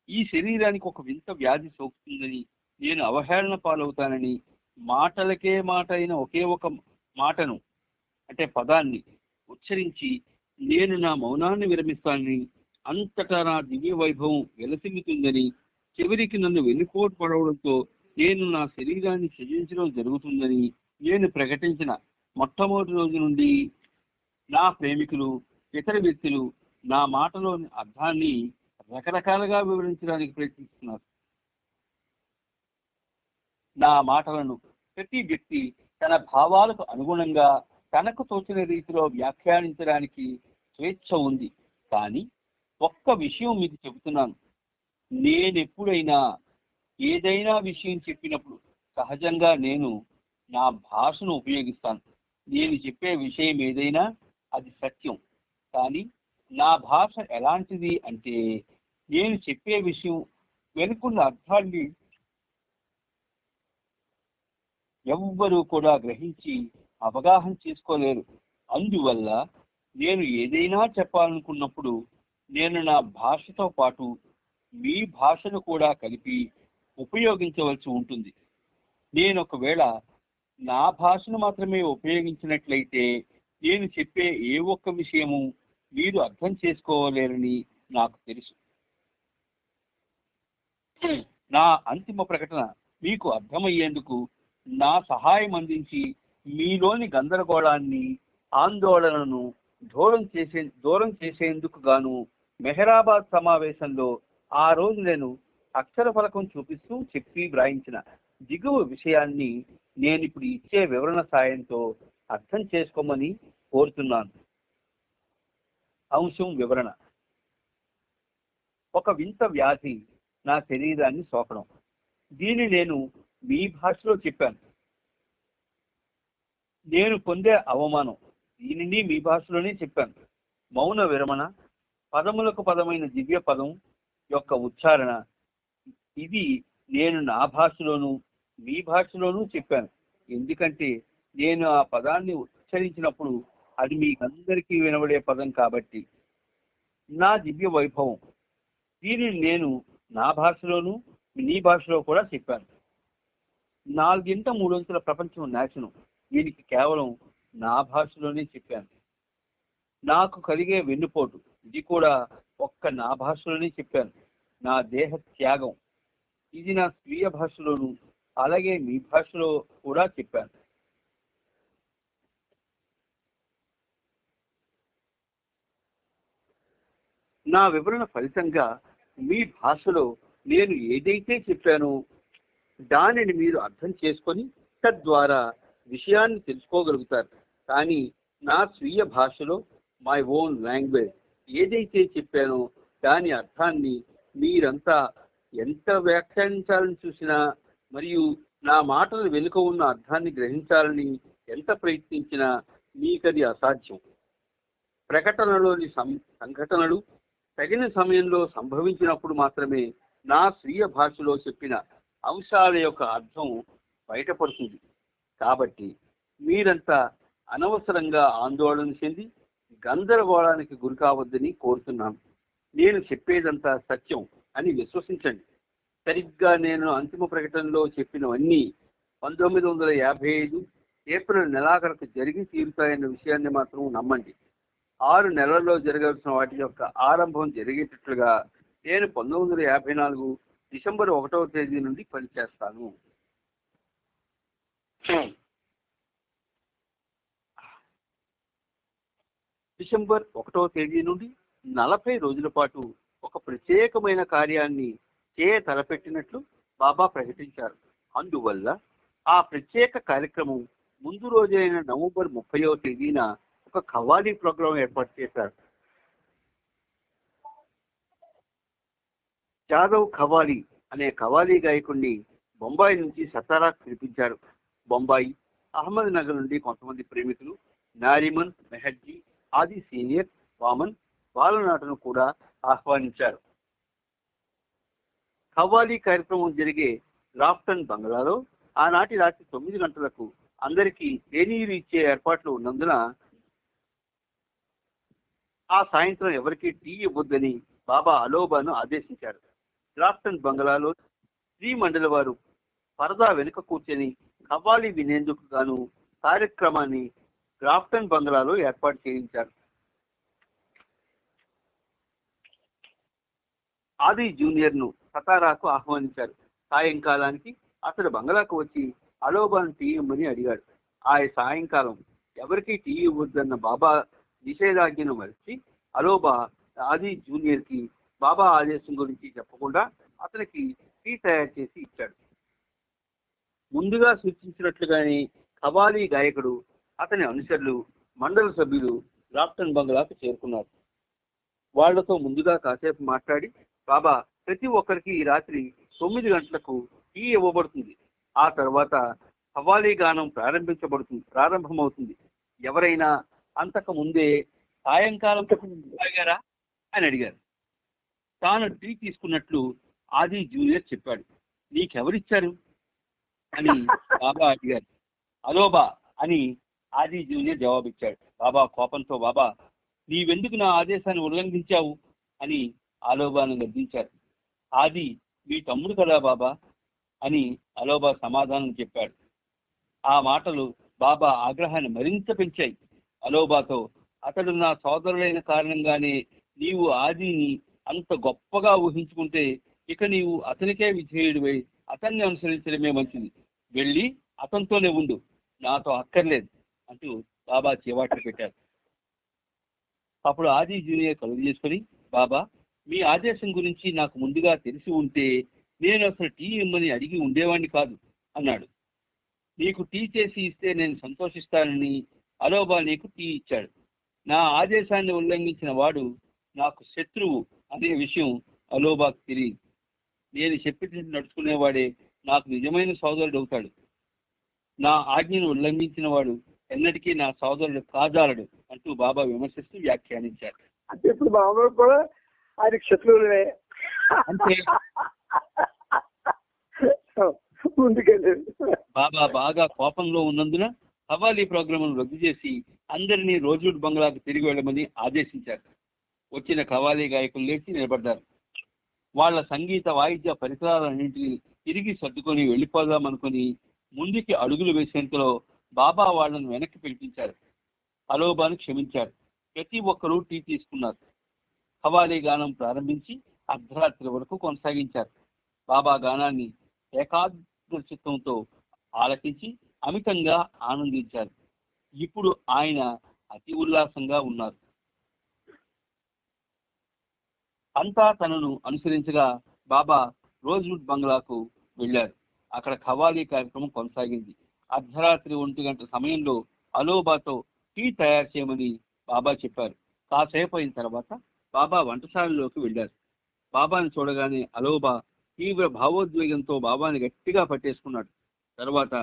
ఈ శరీరానికి ఒక వింత వ్యాధి సోకుతుందని, నేను అవహేళన పాలవుతానని, మాటలకే మాట అయిన ఒకే ఒక మాటను అంటే పదాన్ని ఉచ్చరించి నేను నా మౌనాన్ని విరమిస్తానని, అంతటా నా దివ్య వైభవం వెలసిల్లుతుందని, చివరికి నన్ను వెన్నుపోటు పడవడంతో నేను నా శరీరాన్ని త్యజించడం జరుగుతుందని నేను ప్రకటించిన మొట్టమొదటి రోజు నుండి నా ప్రేమికులు, ఇతర వ్యక్తులు నా మాటలోని అర్థాన్ని రకరకాలుగా వివరించడానికి ప్రయత్నిస్తున్నారు. నా మాటలను ప్రతి వ్యక్తి తన భావాలకు అనుగుణంగా తనకు తోచిన రీతిలో వ్యాఖ్యానించడానికి స్వేచ్ఛ ఉంది. కానీ ఒక్క విషయం మీకు చెబుతున్నాను, నేనెప్పుడైనా ఏదైనా విషయం చెప్పినప్పుడు సహజంగా నేను నా భాషను ఉపయోగిస్తాను. నేను చెప్పే విషయం ఏదైనా అది సత్యం. కానీ నా భాష ఎలాంటిది అంటే, నేను చెప్పే విషయం వెనుకున్న అర్థాన్ని ఎవ్వరూ కూడా గ్రహించి అవగాహన చేసుకోలేరు. అందువల్ల నేను ఏదైనా చెప్పాలనుకున్నప్పుడు నేను నా భాషతో పాటు మీ భాషను కూడా కలిపి ఉపయోగించవలసి ఉంటుంది. నేను ఒకవేళ నా భాషను మాత్రమే ఉపయోగించినట్లయితే నేను చెప్పే ఏ ఒక్క విషయము మీరు అర్థం చేసుకోలేరని నాకు తెలుసు. నా అంతిమ ప్రకటన మీకు అర్థమయ్యేందుకు నా సహాయం అందించి మీలోని గందరగోళాన్ని, ఆందోళనను దూరం చేసేందుకు గాను మెహరాబాద్ సమావేశంలో ఆ రోజు నేను అక్షర ఫలకం చూపిస్తూ చెప్పి వ్రాయించిన దిగువ విషయాన్ని నేను ఇప్పుడు ఇచ్చే వివరణ సాయంతో అర్థం చేసుకోమని కోరుతున్నాను. అంశం వివరణ. ఒక వింత వ్యాధి నా శరీరాన్ని సోకడం. దీన్ని నేను మీ భాషలో చెప్పాను. నేను పొందే అవమానం, దీనిని మీ భాషలోనే చెప్పాను. మౌన విరమణ, పదములకు పదమైన దివ్య పదం యొక్క ఉచ్చారణ, ఇది నేను నా భాషలోను మీ భాషలోనూ చెప్పాను. ఎందుకంటే నేను ఆ పదాన్ని ఉచ్చరించినప్పుడు అది మీకందరికీ వినబడే పదం కాబట్టి. నా దివ్య వైభవం, దీనిని నేను నా భాషలోను మీ భాషలో కూడా చెప్పాను. 4/3 ప్రపంచం నాశనం, దీనికి కేవలం నా భాషలోనే చెప్పాను. నాకు కలిగే వెన్నుపోటు, ఇది కూడా ఒక్క నా భాషలోనే చెప్పాను. నా దేహ త్యాగం, ఇది నా స్వీయ భాషలోను అలాగే మీ భాషలో కూడా చెప్పాను. నా వివరణ ఫలితంగా మీ భాషలో నేను ఏదైతే చెప్పానో దానిని మీరు అర్థం చేసుకొని తద్వారా విషయాన్ని తెలుసుకోగలుగుతారు. కానీ నా స్వీయ భాషలో, మై ఓన్ లాంగ్వేజ్, ఏదైతే చెప్పానో దాని అర్థాన్ని మీరంతా ఎంత వ్యాఖ్యానించాలని చూసినా, మరియు నా మాటల వెనుక ఉన్న అర్థాన్ని గ్రహించాలని ఎంత ప్రయత్నించినా మీకది అసాధ్యం. ప్రకటనలోని సంఘటనలు తగిన సమయంలో సంభవించినప్పుడు మాత్రమే నా స్వీయ భాషలో చెప్పిన అంశాల యొక్క అర్థం బయటపడుతుంది. కాబట్టి మీరంతా అనవసరంగా ఆందోళన చెంది గందరగోళానికి గురి కావద్దని కోరుతున్నాను. నేను చెప్పేదంతా సత్యం అని విశ్వసించండి. సరిగ్గా నేను అంతిమ ప్రకటనలో చెప్పినవన్నీ 1955 ఏప్రిల్ నెలాఖరుకు జరిగి తీరుతాయన్న విషయాన్ని మాత్రం నమ్మండి. 6 నెలల్లో జరగాల్సిన వాటి యొక్క ఆరంభం జరిగేటట్లుగా నేను 1954 డిసెంబర్ 1వ తేదీ నుండి పనిచేస్తాను. డిసెంబర్ 1వ తేదీ నుండి 40 రోజుల పాటు ఒక ప్రత్యేకమైన కార్యాన్ని తలపెట్టినట్లు బాబా ప్రకటించారు. అందువల్ల ఆ ప్రత్యేక కార్యక్రమం ముందు రోజైన నవంబర్ 30వ తేదీన ఒక ఖవాలీ ప్రోగ్రాం ఏర్పాటు చేశారు. జాదవ్ ఖవాలీ అనే ఖవాలీ గాయకుడిని బొంబాయి నుంచి సతారాకు పిలిపించారు. బొంబాయి, అహ్మద్ నగర్ నుండి కొంతమంది ప్రేమికులు నారిమన్ మెహర్జీ, ఆది సీనియర్, వామన్, బాలనాటను కూడా ఆహ్వానించారు. ఖవాలీ కార్యక్రమం జరిగే రాఫ్టన్ బంగ్లాలో ఆనాటి రాత్రి 9 గంటలకు అందరికీ తేనీరు ఇచ్చే ఏర్పాట్లు ఉన్నందున ఆ సాయంత్రం ఎవరికీ టీ ఇవ్వద్దని బాబా అలోబాను ఆదేశించారు. రాఫ్టన్ బంగ్లాలో శ్రీ మండలి వారు పరదా వెనుక కూర్చొని ఖవాలీ వినేందుకు గాను కార్యక్రమాన్ని గ్రాఫ్టన్ బంగ్లాలో ఏర్పాటు చేయించారు. ఆది జూనియర్ ను సతారాకు ఆహ్వానించారు. సాయంకాలానికి అతడు బంగ్లాకు వచ్చి అలోబాను టీ ఇవ్వమని అడిగాడు. ఆ సాయంకాలం ఎవరికి టీ ఇవ్వద్దన్న బాబా నిషేధాజ్ఞను మరిచి అలోబా ఆది జూనియర్ కి బాబా ఆదేశం గురించి చెప్పకుండా అతనికి టీ తయారు చేసి ఇచ్చాడు. ముందుగా సూచించినట్లుగానే ఖవాలీ గాయకుడు, అతని అనుచరులు, మండల సభ్యులు రాఫ్టన్ బంగ్లాకు చేరుకున్నారు. వాళ్లతో ముందుగా కాసేపు మాట్లాడి, బాబా ప్రతి ఒక్కరికి ఈ రాత్రి 9 గంటలకు టీ ఇవ్వబడుతుంది. ఆ తర్వాత ఖవాలీ గానం ప్రారంభమవుతుంది. ఎవరైనా అంతకు ముందే సాయంకాలం తాగారా అని అడిగారు. తాను టీ తీసుకున్నట్లు ఆది జూనియర్ చెప్పాడు. నీకెవరిచ్చారు అని బాబా అడిగారు. అలోబా అని ఆది జూనియర్ జవాబిచ్చాడు. బాబా కోపంతో, బాబా నీవెందుకు నా ఆదేశాన్ని ఉల్లంఘించావు అని అలోబాను గద్దించారు. ఆది మీ తమ్ముడు కదా బాబా అని అలోబా సమాధానం చెప్పాడు. ఆ మాటలు బాబా ఆగ్రహాన్ని మరింత పెంచాయి. అలోబాతో, అతడు నా సోదరుడైన కారణంగానే నీవు ఆదిని అంత గొప్పగా ఊహించుకుంటే ఇక నీవు అతనికే విధేయుడివై అతన్ని అనుసరించడమే మంచిది. వెళ్ళి అతనితోనే ఉండు, నాతో అక్కర్లేదు అంటూ బాబా చేవాట్లు పెట్టారు. అప్పుడు ఆది జూనియర్ కలుగు చేసుకుని, బాబా మీ ఆదేశం గురించి నాకు ముందుగా తెలిసి ఉంటే నేను అసలు టీ ఇమ్మని అడిగి ఉండేవాడిని కాదు అన్నాడు. నీకు టీ చేసి ఇస్తే నేను సంతోషిస్తానని అలోబా నీకు టీ ఇచ్చాడు. నా ఆదేశాన్ని ఉల్లంఘించిన వాడు నాకు శత్రువు అనే విషయం అలోబాకు తెలియదు. నేను చెప్పినట్టు నడుచుకునేవాడే నాకు నిజమైన సోదరుడు అవుతాడు. నా ఆజ్ఞను ఉల్లంఘించిన వాడు ఎన్నటికీ నా సోదరుడు కాజాలడు అంటూ బాబా విమర్శిస్తూ వ్యాఖ్యానించారు. అంటే ఇప్పుడు బాబా కూడా ఆయన శత్రువులనే అంటే ముందుకెళ్ళారు. బాబా బాగా కోపంలో ఉన్నందున ఖవాలీ ప్రోగ్రాంను రద్దు చేసి అందరినీ రోజుడ్ బంగ్లాకు తిరిగి వెళ్ళమని ఆదేశించారు. వచ్చిన ఖవాలీ గాయకులు లేచి నిలబడ్డారు. వాళ్ళ సంగీత వాయిద్య పరికరాలన్నింటినీ తిరిగి సర్దుకొని వెళ్ళిపోదామనుకుని ముందుకి అడుగులు వేసేంతలో బాబా వాళ్ళను వెనక్కి పిలిపించారు. అలోబాను క్షమించారు. ప్రతి ఒక్కరూ టీ తీసుకున్నారు. ఖవాలీ గానం ప్రారంభించి అర్ధరాత్రి వరకు కొనసాగించారు. బాబా గానాన్ని ఏకాగ్ర చిత్తంతో ఆలకించి అమితంగా ఆనందించారు. ఇప్పుడు ఆయన అతి ఉల్లాసంగా ఉన్నారు. అంతా తనను అనుసరించగా బాబా రోజ్వుడ్ బంగ్లాకు వెళ్ళారు. అక్కడ ఖవాలీ కార్యక్రమం కొనసాగింది. అర్ధరాత్రి 1 గంట సమయంలో అలోబాతో టీ తయారు చేయమని బాబా చెప్పారు. కాసేపు అయిన తర్వాత బాబా వంటశాలలోకి వెళ్ళారు. బాబాని చూడగానే అలోబా తీవ్ర భావోద్వేగంతో బాబాని గట్టిగా పట్టేసుకున్నాడు. తర్వాత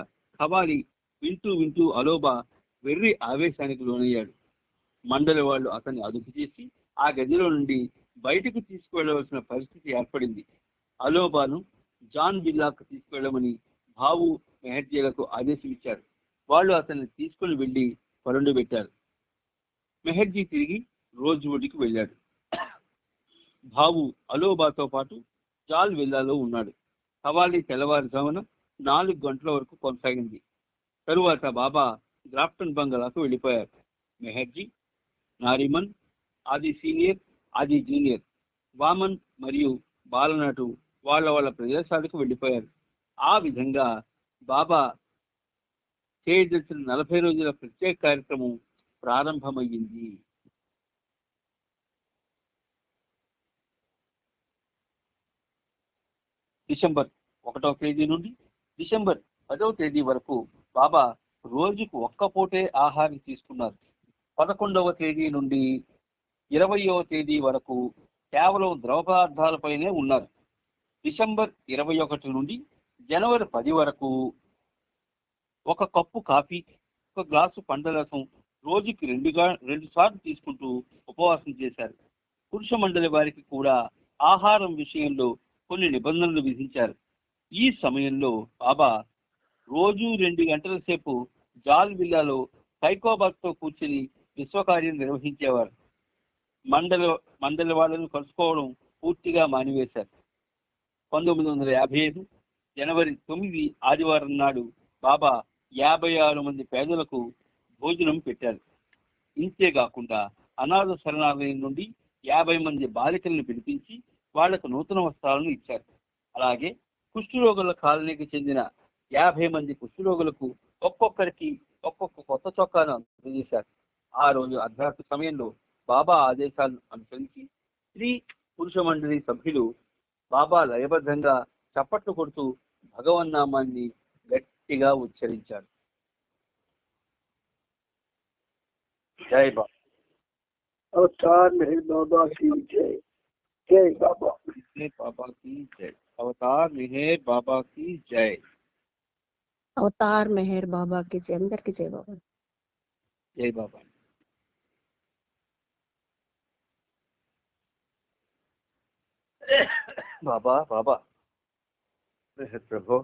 ఖవాలి వింటూ వింటూ అలోబా వెర్రి ఆవేశానికి లోనయ్యాడు. మండలి వాళ్ళు అతన్ని అదుపు చేసి ఆ గదిలో నుండి బయటకు తీసుకువెళ్ళవలసిన పరిస్థితి ఏర్పడింది. అలోబాను జాన్ బిల్లాకు తీసుకువెళ్ళమని భావు మెహర్జీలకు ఆదేశం ఇచ్చారు. వాళ్ళు అతన్ని తీసుకుని వెళ్లి పరుండు పెట్టారు. మెహర్జీ తిరిగి రోజ్వుడ్కి వెళ్ళాడు. భావు అలోబాతో పాటు జాల్ విల్లాలో ఉన్నాడు. ఖవాలి తెల్లవారుజామున 4 గంటల వరకు కొనసాగింది. తరువాత బాబా గ్రాఫ్టన్ బంగళాకు వెళ్ళిపోయారు. మెహర్జీ, నారిమన్, ఆది సీనియర్, ఆది జూనియర్, వామన్ మరియు బాలనటు వాళ్ళ వాళ్ళ ప్రదేశాలకు వెళ్ళిపోయారు. ఆ విధంగా బాబా చేయదలిచిన 40 రోజుల ప్రత్యేక కార్యక్రమం ప్రారంభమయ్యింది. డిసెంబర్ 1వ తేదీ నుండి డిసెంబర్ 10వ తేదీ వరకు బాబా రోజుకు ఒక్క పూటే ఆహారం తీసుకున్నారు. 11వ తేదీ నుండి 20వ తేదీ వరకు కేవలం ద్రవ పదార్థాలపైనే ఉన్నారు. డిసెంబర్ 21 నుండి జనవరి 10 వరకు 1 కప్పు కాఫీ, 1 గ్లాసు పండ్ల రసం రోజుకి 2 సార్లు తీసుకుంటూ ఉపవాసం చేశారు. పురుష మండలి వారికి కూడా ఆహారం విషయంలో కొన్ని నిబంధనలు విధించారు. ఈ సమయంలో బాబా రోజు 2 గంటల సేపు జాల్ విల్లాలో సైకోబాద్తో కూర్చుని విశ్వకార్యం నిర్వహించేవారు. మండలి వాళ్ళను కలుసుకోవడం పూర్తిగా మానివేశారు. 1955 జనవరి 9 ఆదివారం నాడు బాబా 56 మంది పేదలకు భోజనం పెట్టారు. ఇంతేకాకుండా అనాథ శరణాలయం నుండి 50 మంది బాలికలను పిలిపించి వాళ్లకు నూతన వస్త్రాలను ఇచ్చారు. అలాగే కుష్ఠరోగుల కాలనీకి చెందిన 50 మంది కుష్ఠరోగులకు ఒక్కొక్కరికి ఒక్కొక్క కొత్త చొక్కాను అందజేశారు. ఆ రోజు అర్ధరాత్రి సమయంలో బాబా ఆదేశాలను అనుసరించి స్త్రీ పురుష మండలి సభ్యులు బాబా లయబద్ధంగా చప్పట్లు కొడుతూ భగవన్నామాన్ని గట్టిగా ఉచ్చరించారు. జై బాబా. अवतार मेहर बाबा की जय। जय बाबा। बाबा की जय। अवतार मेहर बाबा की जय। అవతార్ మెహర్ బాబాకి జై. అందరికి జై బాబా. జై బాబా. బాబా బాబా ప్రభు